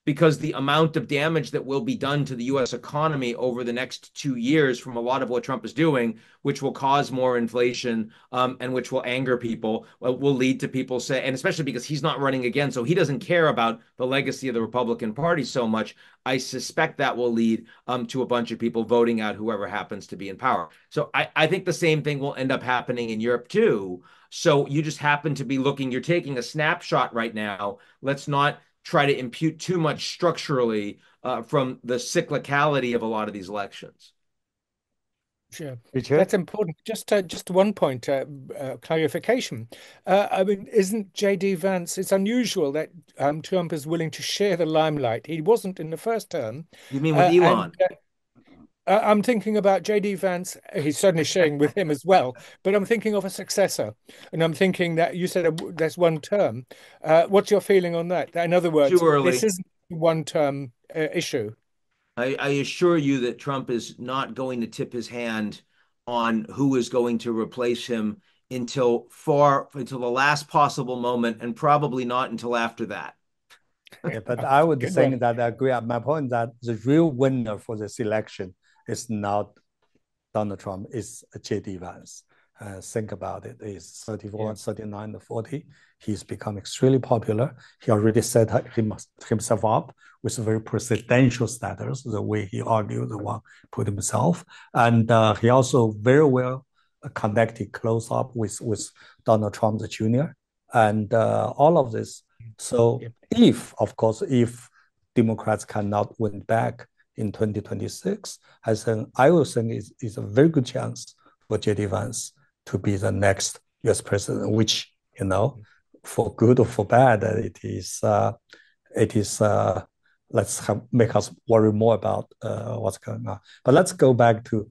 because the amount of damage that will be done to the U.S. economy over the next 2 years from a lot of what Trump is doing, which will cause more inflation and which will anger people, will lead to people say, and especially because he's not running again, so he doesn't care about the legacy of the Republican Party so much. I suspect that will lead to a bunch of people voting out whoever happens to be in power. So I think the same thing will end up happening in Europe too. So you just happen to be you're taking a snapshot right now. Let's not try to impute too much structurally from the cyclicality of a lot of these elections. Sure, that's important. Just 1 point, clarification. I mean, isn't J.D. Vance? It's unusual that Trump is willing to share the limelight. He wasn't in the first term. You mean with Elon? I'm thinking about J.D. Vance. He's certainly sharing with him as well, but I'm thinking of a successor. And I'm thinking that you said there's 1 term. What's your feeling on that? In other words, this isn't a 1-term issue. I assure you that Trump is not going to tip his hand on who is going to replace him until the last possible moment, and probably not until after that. Yeah, but I would say that I agree. My point that the real winner for this election is not Donald Trump, it's J.D. Vance. Think about it. He's 34, 39 to 40. He's become extremely popular. He already set himself up with a very presidential status, the way he argued, the one put himself. And he also very well connected close up with Donald Trump Jr. And all of this. So if Democrats cannot win back in 2026, I will think it's a very good chance for J.D. Vance to be the next U.S. president, which, for good or for bad, it is make us worry more about what's going on. But let's go back to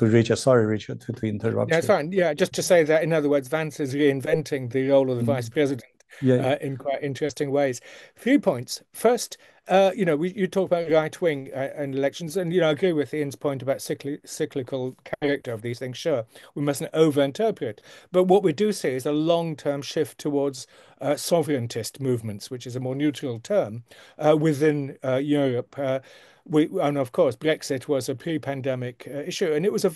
Richard. Sorry, Richard, to interrupt Yeah, you. it's fine. Yeah, just to say that, in other words, Vance is reinventing the role of the vice president in quite interesting ways. 3 points. First, you talk about right wing and elections, and I agree with Ian's point about cyclical character of these things. Sure, we mustn't overinterpret, but what we do see is a long-term shift towards sovereigntist movements, which is a more neutral term within Europe. And of course, Brexit was a pre-pandemic issue, and it was a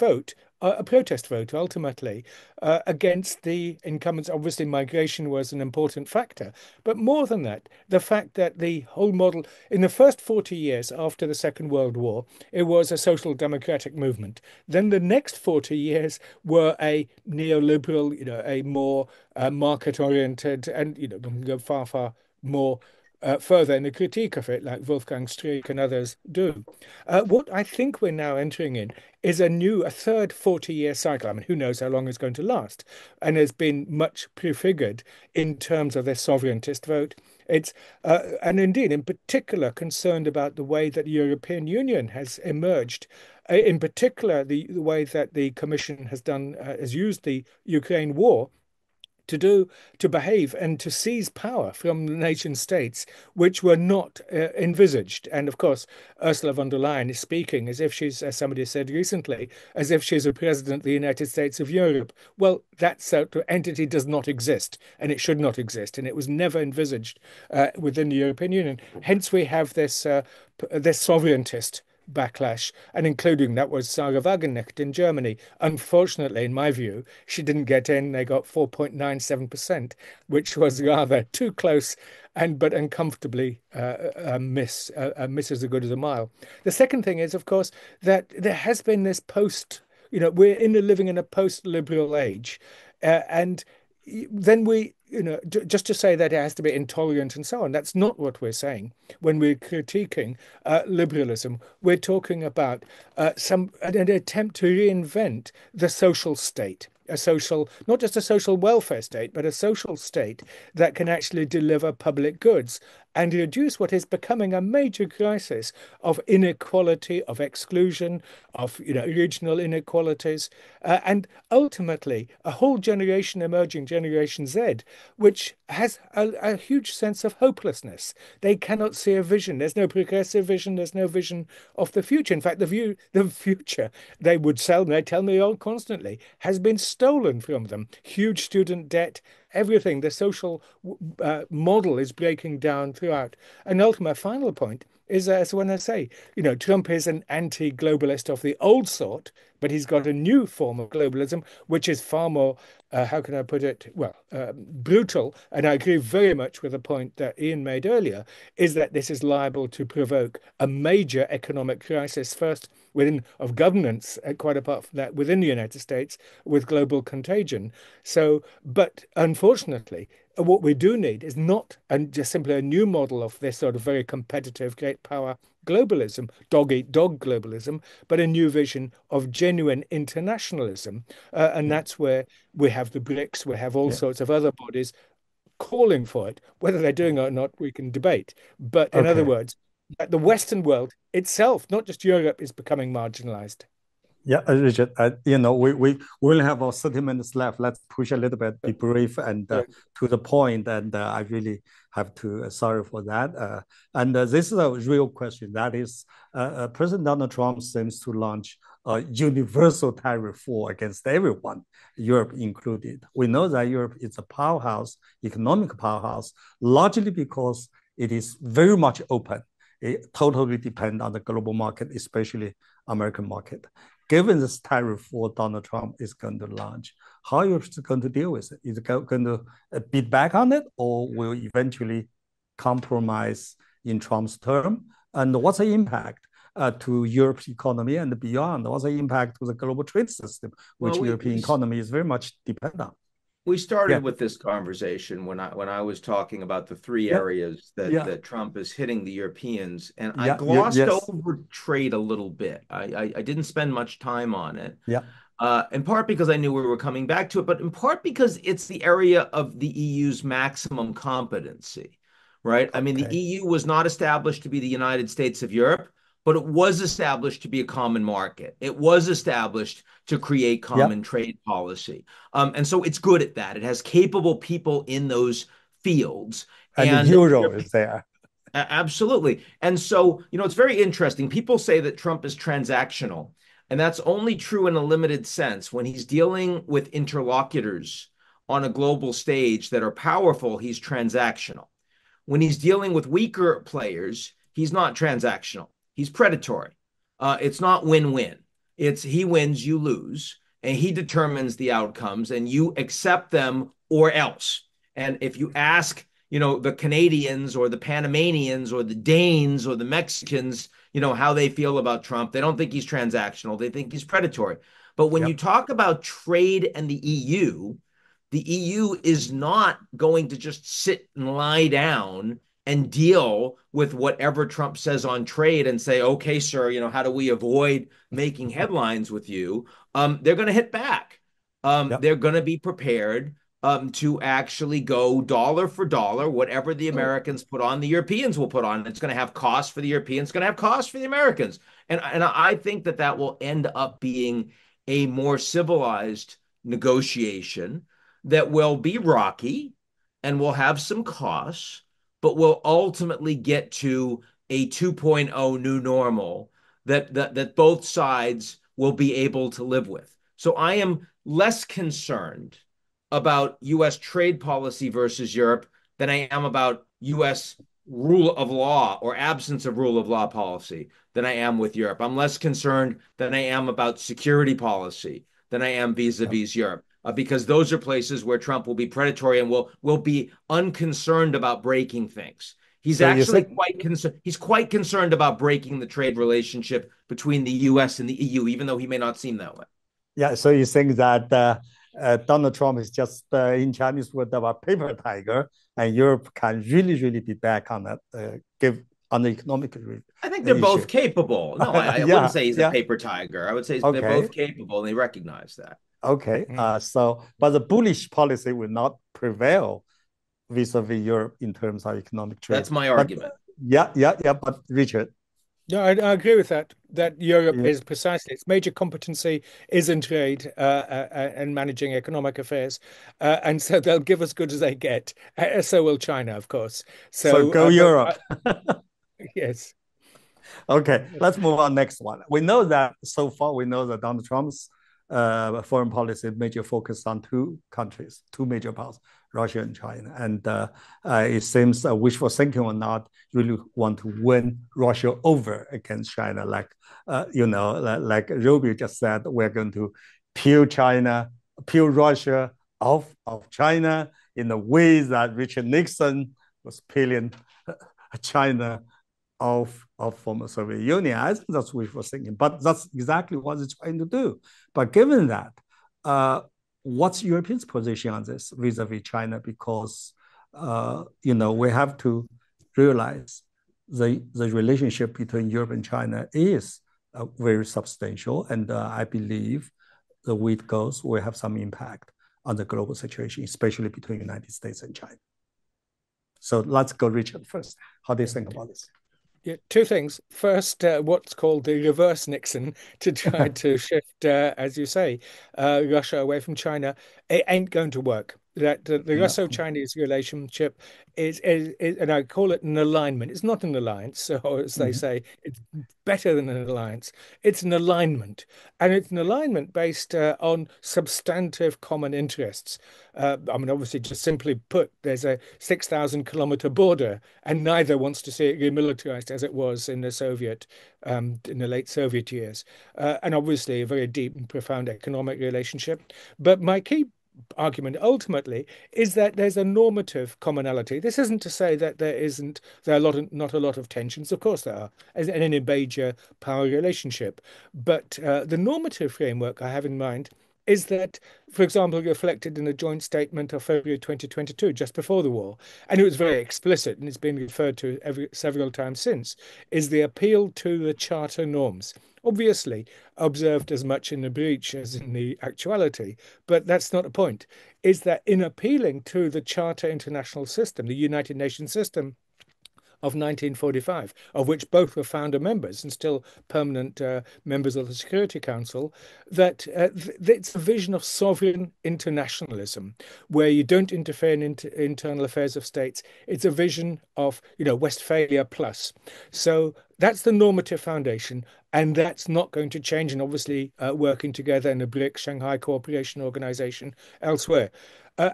protest vote, ultimately, against the incumbents. Obviously, migration was an important factor. But more than that, the fact that the whole model, in the first 40 years after the Second World War, it was a social democratic movement. Then the next 40 years were a neoliberal, a more market-oriented, and, we can go far, far more further in the critique of it, like Wolfgang Streeck and others do. What I think we're now entering in is a third 40-year cycle. I mean, who knows how long it's going to last? And there's been much prefigured in terms of this sovereigntist vote. It's and indeed, in particular, concerned about the way that the European Union has emerged. In particular, the way that the Commission has used the Ukraine war to behave and to seize power from the nation states which were not envisaged. And of course, Ursula von der Leyen is speaking as if she's, as somebody said recently, as if she's a president of the United States of Europe. Well, that sort of entity does not exist, and it should not exist, and it was never envisaged within the European Union. Hence, we have this sovereigntist backlash, and including that was Sarah Wagenknecht in Germany. Unfortunately, in my view, she didn't get in. They got 4.97%, which was rather too close but uncomfortably miss as good as a mile. The second thing is, of course, that there has been this we're living in a post-liberal age, and then just to say that it has to be intolerant and so on, that's not what we're saying. When we're critiquing liberalism, we're talking about an attempt to reinvent the social state, not just a social welfare state, but a social state that can actually deliver public goods and reduce what is becoming a major crisis of inequality, of exclusion, of regional inequalities, and ultimately a whole generation, emerging Generation Z, which has a huge sense of hopelessness. They cannot see a vision. There's no progressive vision. There's no vision of the future. In fact, the future they tell me all constantly, has been stolen from them. Huge student debt, everything. The social model is breaking down throughout. And ultimately, my final point is, as when I say, Trump is an anti-globalist of the old sort, but he's got a new form of globalism, which is far more, how can I put it? Well, brutal. And I agree very much with the point that Ian made earlier, is that this is liable to provoke a major economic crisis, first of governance, quite apart from that, within the United States, with global contagion. So, but unfortunately, what we do need is not just simply a new model of this sort of very competitive, great power globalism, dog-eat-dog globalism, but a new vision of genuine internationalism. And that's where we have the BRICS, we have all sorts of other bodies calling for it. Whether they're doing it or not, we can debate. But in other words, the Western world itself, not just Europe, is becoming marginalized. Yeah, Richard, we only have about 30 minutes left. Let's push a little bit, be brief and to the point. And I really have to, sorry for that. And this is a real question. That is, President Donald Trump seems to launch a universal tariff war against everyone, Europe included. We know that Europe is a powerhouse, economic powerhouse, largely because it is very much open. It totally depends on the global market, especially American market. Given this tariff war Donald Trump is going to launch, how are you going to deal with it? Is it going to beat back on it, or will eventually compromise in Trump's term? And what's the impact to Europe's economy and beyond? What's the impact to the global trade system, which European economy is very much dependent on? We started with this conversation when I was talking about the three areas that Trump is hitting the Europeans, and I glossed over trade a little bit. I didn't spend much time on it. In part because I knew we were coming back to it, but in part because it's the area of the EU's maximum competency. right? I mean, the EU was not established to be the United States of Europe, but it was established to be a common market. It was established to create common trade policy. And so it's good at that. It has capable people in those fields. And the euro is there. Absolutely. And so, it's very interesting. People say that Trump is transactional, and that's only true in a limited sense. When he's dealing with interlocutors on a global stage that are powerful, he's transactional. When he's dealing with weaker players, he's not transactional. He's predatory. It's not win-win. It's he wins, you lose, and he determines the outcomes, and you accept them or else. And if you ask the Canadians or the Panamanians or the Danes or the Mexicans, how they feel about Trump, they don't think he's transactional. They think he's predatory. But when you talk about trade and the EU is not going to just sit and lie down and deal with whatever Trump says on trade and say, okay, sir, how do we avoid making headlines with you? They're going to hit back. They're going to be prepared to actually go dollar for dollar. Whatever the Americans put on, the Europeans will put on. It's going to have costs for the Europeans. It's going to have costs for the Americans. And I think that will end up being a more civilized negotiation that will be rocky and will have some costs, but will ultimately get to a 2.0 new normal that both sides will be able to live with. So I am less concerned about U.S. trade policy versus Europe than I am about U.S. rule of law or absence of rule of law policy than I am with Europe. I'm less concerned than I am about security policy than I am vis-a-vis Europe, because those are places where Trump will be predatory and will be unconcerned about breaking things. He's actually quite concerned about breaking the trade relationship between the U.S. and the EU, even though he may not seem that way. Yeah, so you think that Donald Trump is just, in Chinese word, a paper tiger, and Europe can really be back on that, on the economic I think they're both capable. No, I wouldn't say he's a paper tiger. I would say they're both capable, and they recognize that. Okay, but the bullish policy will not prevail vis-a-vis Europe in terms of economic trade. That's my argument. But Richard. No, I agree with that. That Europe is precisely its major competency is in trade and managing economic affairs, and so they'll give as good as they get. So will China, of course. So go Europe. Yes. Okay, let's move on. Next one. We know that Donald Trump's foreign policy major focus on two countries, two major powers, Russia and China. And it seems wishful thinking or not, really want to win Russia over against China. Like Rubio just said, we're going to peel Russia off of China in the way that Richard Nixon was peeling China of former Soviet Union. I think that's wishful thinking, but that's exactly what it's trying to do. But given that, what's Europeans' position on this vis-a-vis China? Because we have to realize the relationship between Europe and China is very substantial, and I believe the way it goes will have some impact on the global situation, especially between the United States and China. So let's go, Richard, first. How do you think about this? Yeah, two things. First, what's called the reverse Nixon to try to shift, as you say, Russia away from China. It ain't going to work. That the Russo-Chinese relationship is, and I call it an alignment. It's not an alliance, so as they say, it's better than an alliance. It's an alignment, and it's an alignment based on substantive common interests. Obviously, just simply put, there's a 6,000-kilometer border, and neither wants to see it remilitarized as it was in the in the late Soviet years, and obviously a very deep and profound economic relationship. But my key argument ultimately is that there's a normative commonality. This isn't to say that there are not a lot of tensions. Of course there are, as in any major power relationship. But the normative framework I have in mind is that, for example, reflected in a joint statement of February 2022, just before the war, and it was very explicit, and it's been referred to several times since, is the appeal to the Charter norms. Obviously, observed as much in the breach as in the actuality, but that's not the point. Is that in appealing to the Charter international system, the United Nations system, of 1945, of which both were founder members and still permanent members of the Security Council, that it's a vision of sovereign internationalism, where you don't interfere in internal affairs of states. It's a vision of, Westphalia plus. So that's the normative foundation, and that's not going to change. And obviously, working together in the BRIC, Shanghai Cooperation Organization, elsewhere.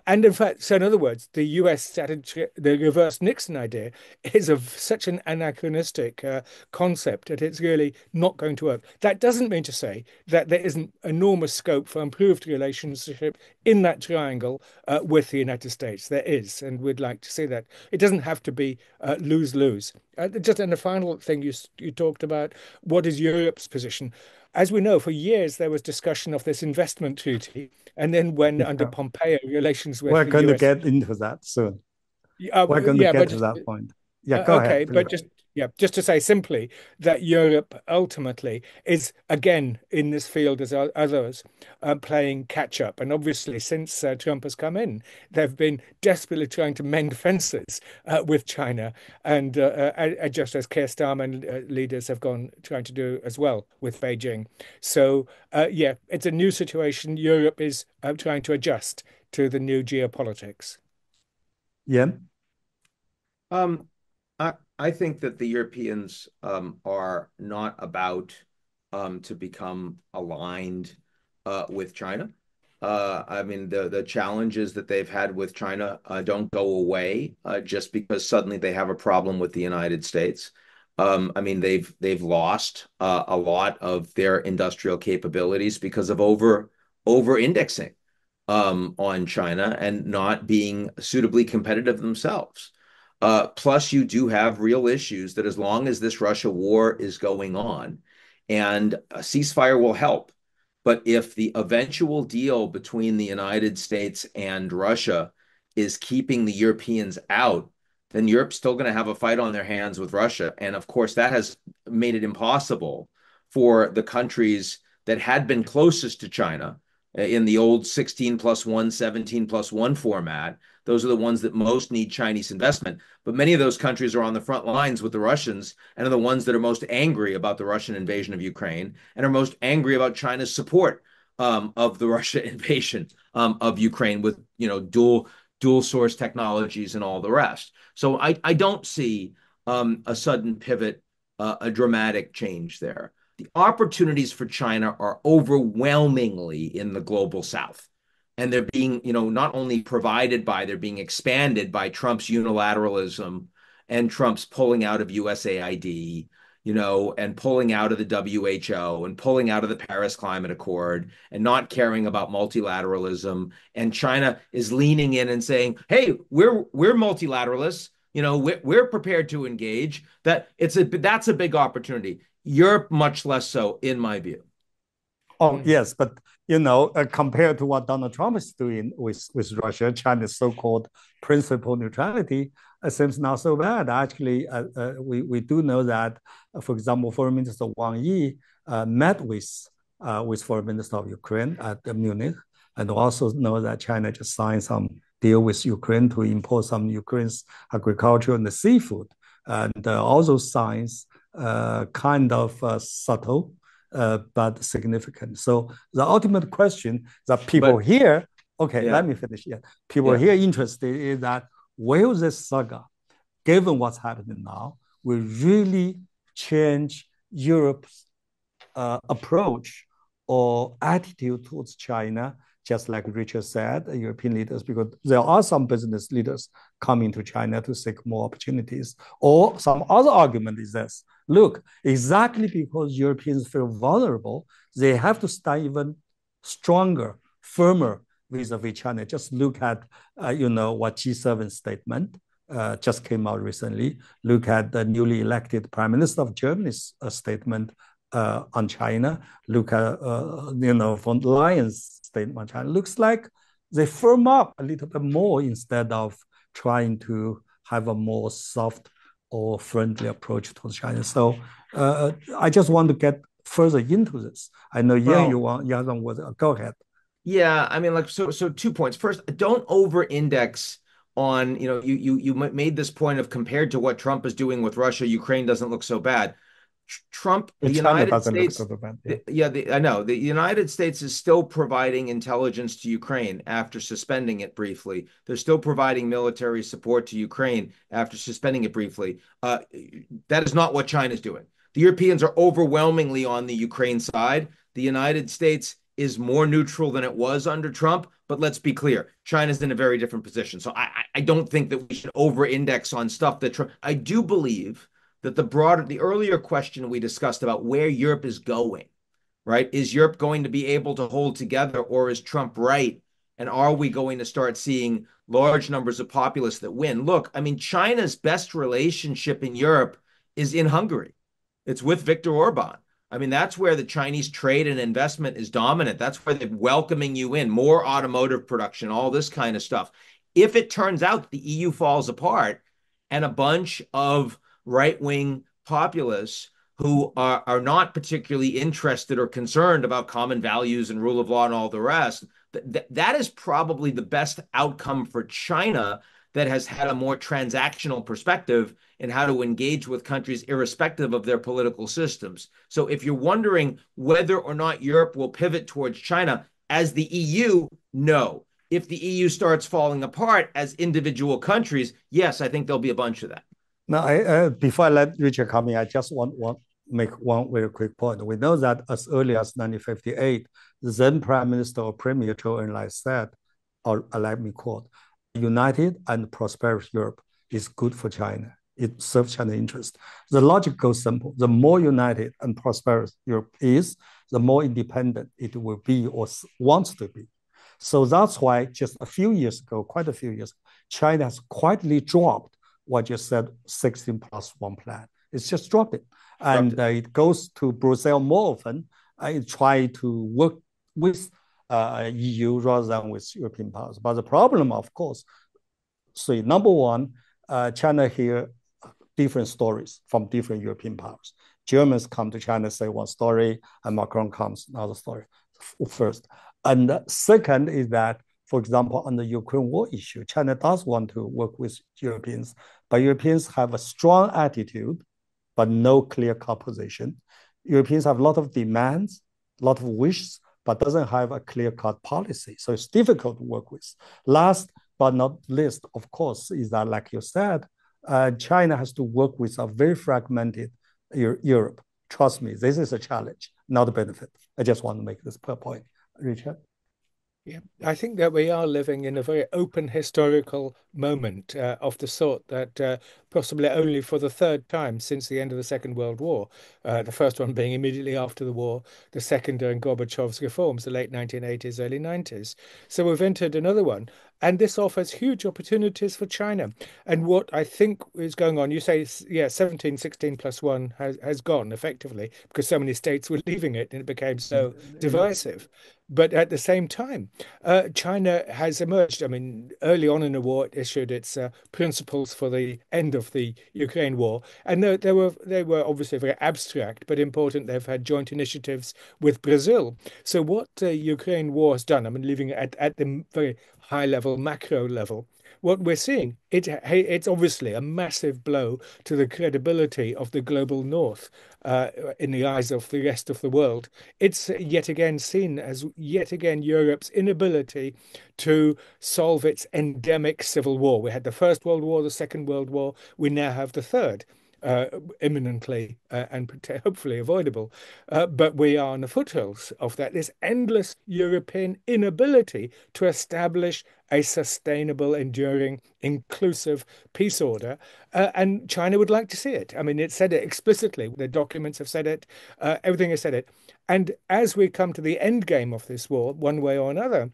And in fact, so in other words, the US strategy, the reverse Nixon idea, is such an anachronistic concept that it's really not going to work. That doesn't mean to say that there isn't enormous scope for improved relationship in that triangle with the United States. There is, and we'd like to see that. It doesn't have to be lose-lose. Just and the final thing you talked about, what is Europe's position? As we know, for years there was discussion of this investment treaty, and then when under Pompeo, relations with we're the going US, to get into that soon. We're going to get to that point. Yeah, go okay, ahead. but just to say simply that Europe ultimately is again in this field as others playing catch up, and obviously since Trump has come in, they've been desperately trying to mend fences with China, and just as Keir Starmer leaders have gone trying to do as well with Beijing. So it's a new situation. Europe is trying to adjust to the new geopolitics. Yeah. I think that the Europeans are not about to become aligned with China. I mean, the challenges that they've had with China don't go away just because suddenly they have a problem with the United States. I mean, they've lost a lot of their industrial capabilities because of over-indexing on China and not being suitably competitive themselves. Plus, you do have real issues that as long as this Russia war is going on, and a ceasefire will help. But if the eventual deal between the United States and Russia is keeping the Europeans out, then Europe's still going to have a fight on their hands with Russia. And of course, that has made it impossible for the countries that had been closest to China in the old 16+1, 17+1 format. Those are the ones that most need Chinese investment. But many of those countries are on the front lines with the Russians and are the ones that are most angry about the Russian invasion of Ukraine and are most angry about China's support of the Russia invasion of Ukraine with dual source technologies and all the rest. So I don't see a sudden pivot, a dramatic change there. The opportunities for China are overwhelmingly in the global South. And they're being, not only provided by, they're being expanded by Trump's unilateralism and Trump's pulling out of USAID, and pulling out of the WHO and pulling out of the Paris Climate Accord and not caring about multilateralism. And China is leaning in and saying, hey, we're multilateralists, we're prepared to engage. That's a big opportunity. Europe, much less so, in my view. Oh, yes, but compared to what Donald Trump is doing with Russia, China's so-called principal neutrality seems not so bad. Actually, we do know that, for example, Foreign Minister Wang Yi met with Foreign Minister of Ukraine at Munich, and also know that China just signed some deal with Ukraine to import some Ukraine's agriculture and the seafood, and all those signs kind of subtle. But significant. So the ultimate question that people here, let me finish. Yeah, people here interested is that will this saga, given what's happening now, will really change Europe's approach or attitude towards China? Just like Richard said, European leaders, because there are some business leaders coming to China to seek more opportunities. Or some other argument is this: look, exactly because Europeans feel vulnerable, they have to stand even stronger, firmer vis-a-vis China. Just look at, what G7 statement just came out recently. Look at the newly elected Prime Minister of Germany's statement on China. Look at, von der Leyen's statement on China. Looks like they firm up a little bit more instead of trying to have a more soft or friendly approach towards China. So I just want to get further into this. I know, go ahead. Yeah, I mean, so 2 points. First, don't over-index on, you made this point of compared to what Trump is doing with Russia, Ukraine doesn't look so bad. Trump, the United States, I know the United States is still providing intelligence to Ukraine after suspending it briefly. They're still providing military support to Ukraine after suspending it briefly. That is not what China's doing. The Europeans are overwhelmingly on the Ukraine side. The United States is more neutral than it was under Trump. But let's be clear, China's in a very different position. So I don't think that we should over-index on stuff that Trump. I do believe that the earlier question we discussed about where Europe is going, right? Is Europe going to be able to hold together, or is Trump right? And are we going to start seeing large numbers of populists that win? Look, I mean, China's best relationship in Europe is in Hungary. It's with Viktor Orban. I mean, that's where the Chinese trade and investment is dominant. That's where they're welcoming you in, more automotive production, all this kind of stuff. If it turns out the EU falls apart and a bunch of right-wing populists who are not particularly interested or concerned about common values and rule of law and all the rest, that is probably the best outcome for China that has had a more transactional perspective in how to engage with countries irrespective of their political systems. So if you're wondering whether or not Europe will pivot towards China as the EU, no. If the EU starts falling apart as individual countries, yes, I think there'll be a bunch of that. Now, before I let Richard come in, I just want make one very quick point. We know that as early as 1958, the then Prime Minister or Premier Zhou Enlai said, or let me quote, "United and prosperous Europe is good for China. It serves China's interest." The logic goes simple. The more united and prosperous Europe is, the more independent it will be or wants to be. So that's why just a few years ago, quite a few years, China has quietly dropped what you said, 16+1 plan. It's just dropped it. And it goes to Brussels more often. It try to work with EU rather than with European powers. But the problem, of course, so number one, China hear different stories from different European powers. Germans come to China, say one story, and Macron comes, another story first. And second is that, for example, on the Ukraine war issue, China does want to work with Europeans, but Europeans have a strong attitude, but no clear-cut position. Europeans have a lot of demands, a lot of wishes, but doesn't have a clear-cut policy. So it's difficult to work with. Last but not least, of course, is that, like you said, China has to work with a very fragmented Europe. Trust me, this is a challenge, not a benefit. I just want to make this point. Richard? Yeah, I think that we are living in a very open historical moment of the sort that possibly only for the third time since the end of the Second World War, the first one being immediately after the war, the second during Gorbachev's reforms, the late 1980s, early 90s. So we've entered another one. And this offers huge opportunities for China. And what I think is going on, you say, yeah, 16+1 has gone effectively because so many states were leaving it and it became so divisive. But at the same time, China has emerged. I mean, early on in the war, it issued its principles for the end of the Ukraine war. And they were obviously very abstract, but important. They've had joint initiatives with Brazil. So what the Ukraine war has done, I mean, leaving it at the very high level, macro level, what we're seeing, it's obviously a massive blow to the credibility of the global north in the eyes of the rest of the world. It's yet again seen as Europe's inability to solve its endemic civil war. We had the First World War, the Second World War. We now have the third. Imminently and hopefully avoidable. But we are on the foothills of that. This endless European inability to establish a sustainable, enduring, inclusive peace order. And China would like to see it. I mean, it said it explicitly. The documents have said it. Everything has said it. And as we come to the end game of this war, one way or another,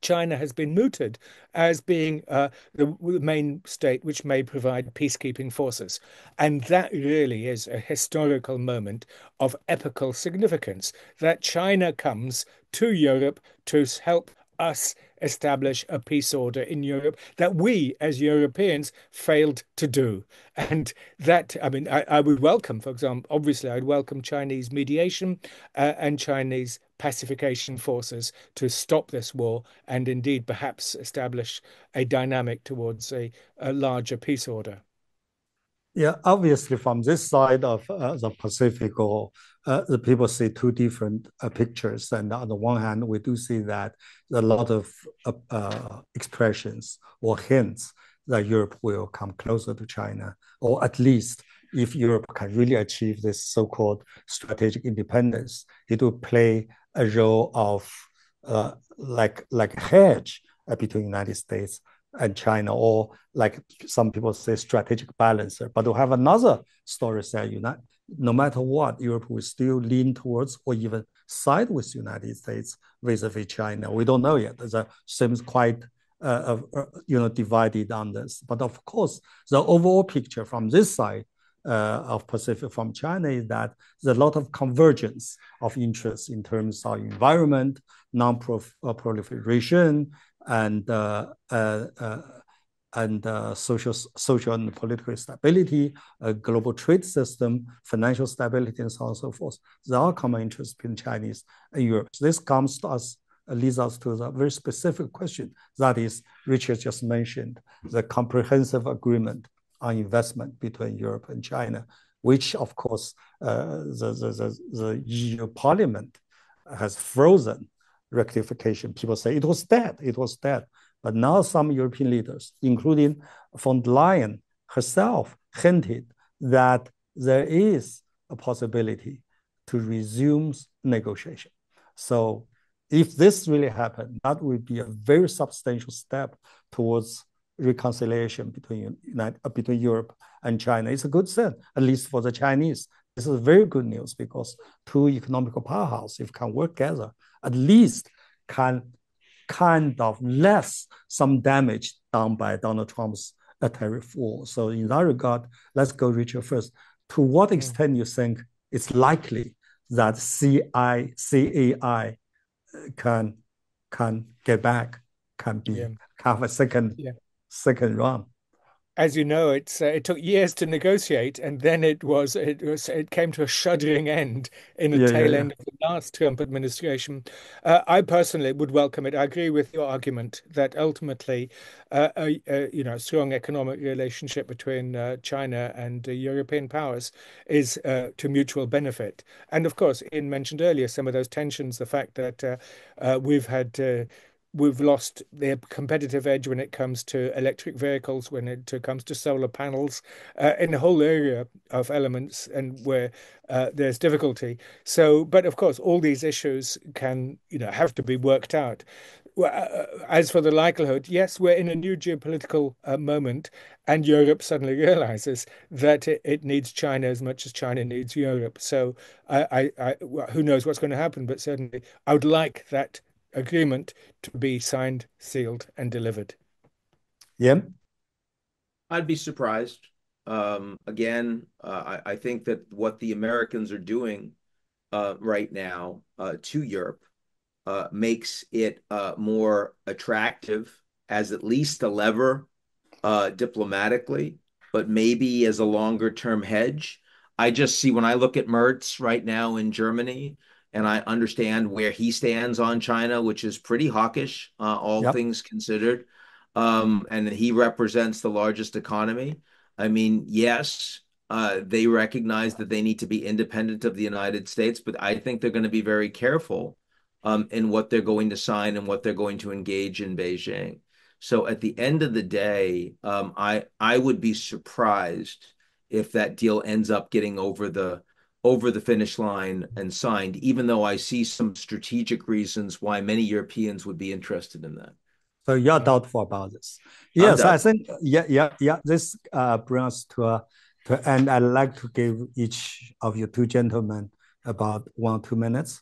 China has been mooted as being the main state which may provide peacekeeping forces. And that really is a historical moment of epical significance, that China comes to Europe to help us establish a peace order in Europe that we as Europeans failed to do. And that, I mean, I would welcome, for example, obviously, I'd welcome Chinese mediation and Chinese pacification forces to stop this war and indeed perhaps establish a dynamic towards a larger peace order. Yeah, obviously, from this side of the Pacific, or the people see two different pictures. And on the one hand, we do see that a lot of expressions or hints that Europe will come closer to China, or at least if Europe can really achieve this so-called strategic independence, it will play a role of like a hedge between the United States and China, or like some people say, strategic balancer. But to have another story say, no matter what, Europe will still lean towards or even side with the United States vis-a-vis China. We don't know yet. That seems quite divided on this. But of course, the overall picture from this side of Pacific from China is that there's a lot of convergence of interests in terms of environment, non-proliferation, and social and political stability, global trade system, financial stability, and so on and so forth. There are common interests between Chinese and Europe. So this comes to us, leads us to the very specific question that is, Richard just mentioned, the comprehensive agreement on investment between Europe and China, which of course the EU Parliament has frozen rectification. People say it was dead. But now some European leaders, including von der Leyen herself, hinted that there is a possibility to resume negotiation. So if this really happened, that would be a very substantial step towards reconciliation between Europe and China. It's a good thing, at least for the Chinese. This is very good news because two economical powerhouses, if can work together, at least can kind of less some damage done by Donald Trump's tariff war. So in that regard, let's go, Richard, first. To what extent you think it's likely that CAI can get back, can have a second run? As you know, it took years to negotiate, and then it came to a shuddering end in the tail end of the last Trump administration. I personally would welcome it. I agree with your argument that ultimately, a strong economic relationship between China and European powers is to mutual benefit. And of course, Ian mentioned earlier some of those tensions, the fact that we've lost their competitive edge when it comes to electric vehicles, when it comes to solar panels, in a whole area of elements and where there's difficulty. So, but of course, all these issues can, have to be worked out. As for the likelihood, yes, we're in a new geopolitical moment, and Europe suddenly realizes that it needs China as much as China needs Europe. So, who knows what's going to happen? But certainly, I would like that agreement to be signed, sealed, and delivered. Yeah, I'd be surprised. Again, I think that what the Americans are doing right now to Europe makes it more attractive as at least a lever diplomatically, but maybe as a longer-term hedge. I just see when I look at Merz right now in Germany, and I understand where he stands on China, which is pretty hawkish, all things considered. And he represents the largest economy. I mean, yes, they recognize that they need to be independent of the United States, but I think they're going to be very careful in what they're going to sign and what they're going to engage in Beijing. So at the end of the day, I would be surprised if that deal ends up getting over the finish line and signed, even though I see some strategic reasons why many Europeans would be interested in that. So you're doubtful about this? Yes, I think, this brings us to end. I'd like to give each of you two gentlemen about 1 or 2 minutes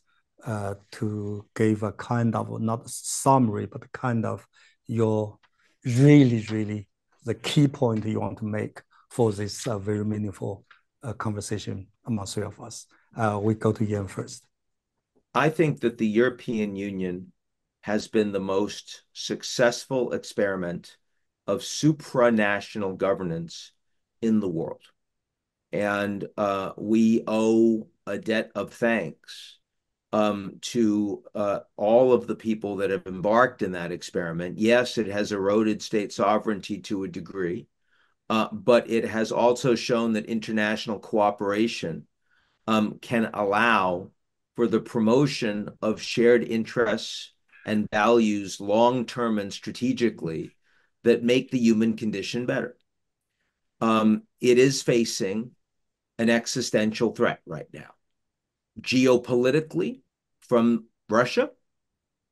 to give a kind of, not summary, but kind of your really the key point you want to make for this very meaningful conversation among three of us. We go to Ian first. I think that the European Union has been the most successful experiment of supranational governance in the world. And we owe a debt of thanks to all of the people that have embarked in that experiment. Yes, it has eroded state sovereignty to a degree, but it has also shown that international cooperation can allow for the promotion of shared interests and values long-term and strategically that make the human condition better. It is facing an existential threat right now, geopolitically from Russia,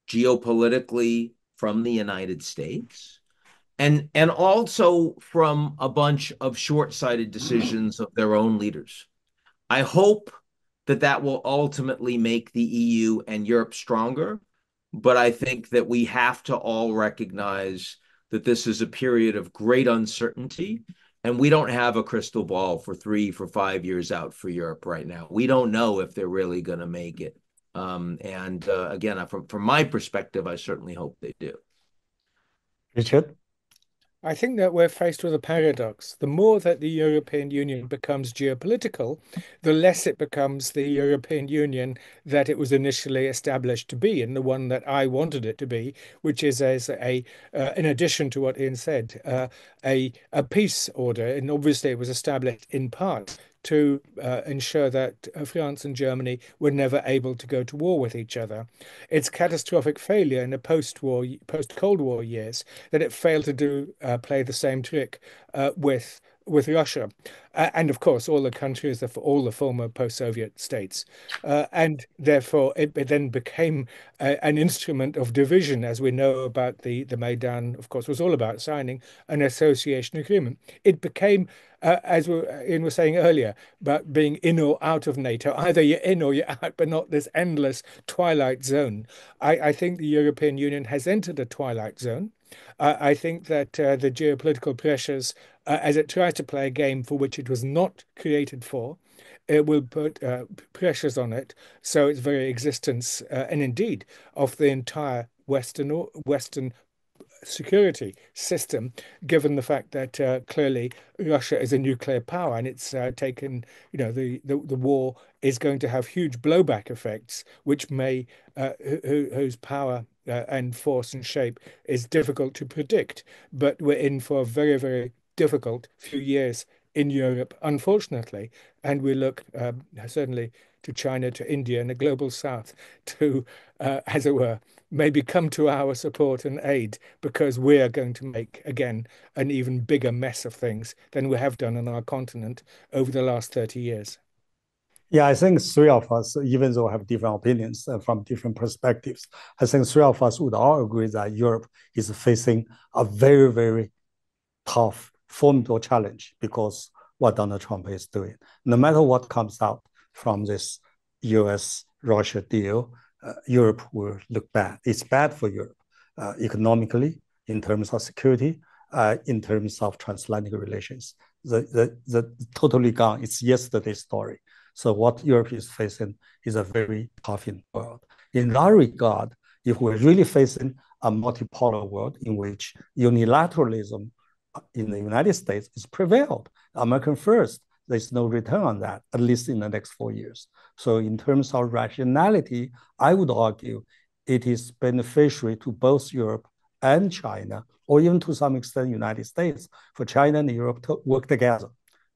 geopolitically from the United States, and also from a bunch of short-sighted decisions of their own leaders. I hope that will ultimately make the EU and Europe stronger, but I think that we have to all recognize that this is a period of great uncertainty, and we don't have a crystal ball for 5 years out for Europe right now. We don't know if they're really going to make it. Again, from my perspective, I certainly hope they do. Richard? I think that we're faced with a paradox. The more that the European Union becomes geopolitical, the less it becomes the European Union that it was initially established to be, and the one that I wanted it to be, which is as in addition to what Ian said, a peace order. And obviously it was established in part to ensure that France and Germany were never able to go to war with each other. Its catastrophic failure in the post-Cold War years that it failed to play the same trick with Russia, and of course all the countries of all the former post-Soviet states, and therefore it then became an instrument of division, as we know about the Maidan. Of course, was all about signing an association agreement. It became, as Ian was saying earlier, about being in or out of NATO. Either you're in or you're out, but not this endless twilight zone. I think the European Union has entered a twilight zone. I think that the geopolitical pressures, as it tries to play a game for which it was not created for, it will put pressures on it. So its very existence, and indeed of the entire Western security system, given the fact that clearly Russia is a nuclear power and it's taken, the war is going to have huge blowback effects, which may whose power and force and shape is difficult to predict. But we're in for a very, very difficult few years in Europe, unfortunately, and we look certainly to China, to India, and the global south to, as it were, maybe come to our support and aid, because we are going to make, again, an even bigger mess of things than we have done on our continent over the last 30 years. Yeah, I think three of us, even though we have different opinions from different perspectives, I think three of us would all agree that Europe is facing a very, very tough, formidable challenge because what Donald Trump is doing. No matter what comes out from this US-Russia deal, Europe will look bad. It's bad for Europe economically, in terms of security, in terms of transatlantic relations. The totally gone. It's yesterday's story. So what Europe is facing is a very tough world. In that regard, if we're really facing a multipolar world in which unilateralism in the United States is prevailed, American first, there's no return on that, at least in the next 4 years. So in terms of rationality, I would argue it is beneficial to both Europe and China, or even to some extent United States, for China and Europe to work together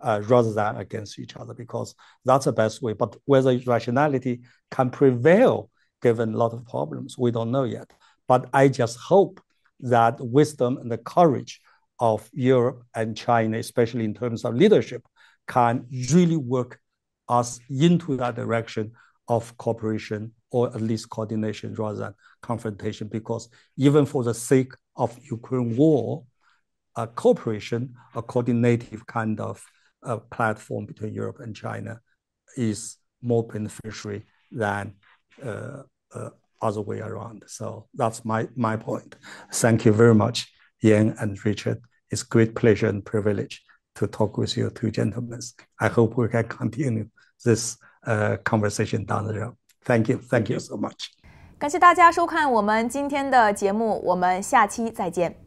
rather than against each other, because that's the best way. But whether rationality can prevail given a lot of problems, we don't know yet. But I just hope that wisdom and the courage of Europe and China, especially in terms of leadership, can really work us into that direction of cooperation, or at least coordination rather than confrontation. Because even for the sake of Ukraine war, a cooperation, a coordinative kind of platform between Europe and China is more beneficial than other way around. So that's my point. Thank you very much, Ian and Richard. It's a great pleasure and privilege to talk with you two gentlemen. I hope we can continue this conversation down the road. Thank you so much. 感谢大家收看我们今天的节目，我们下期再见。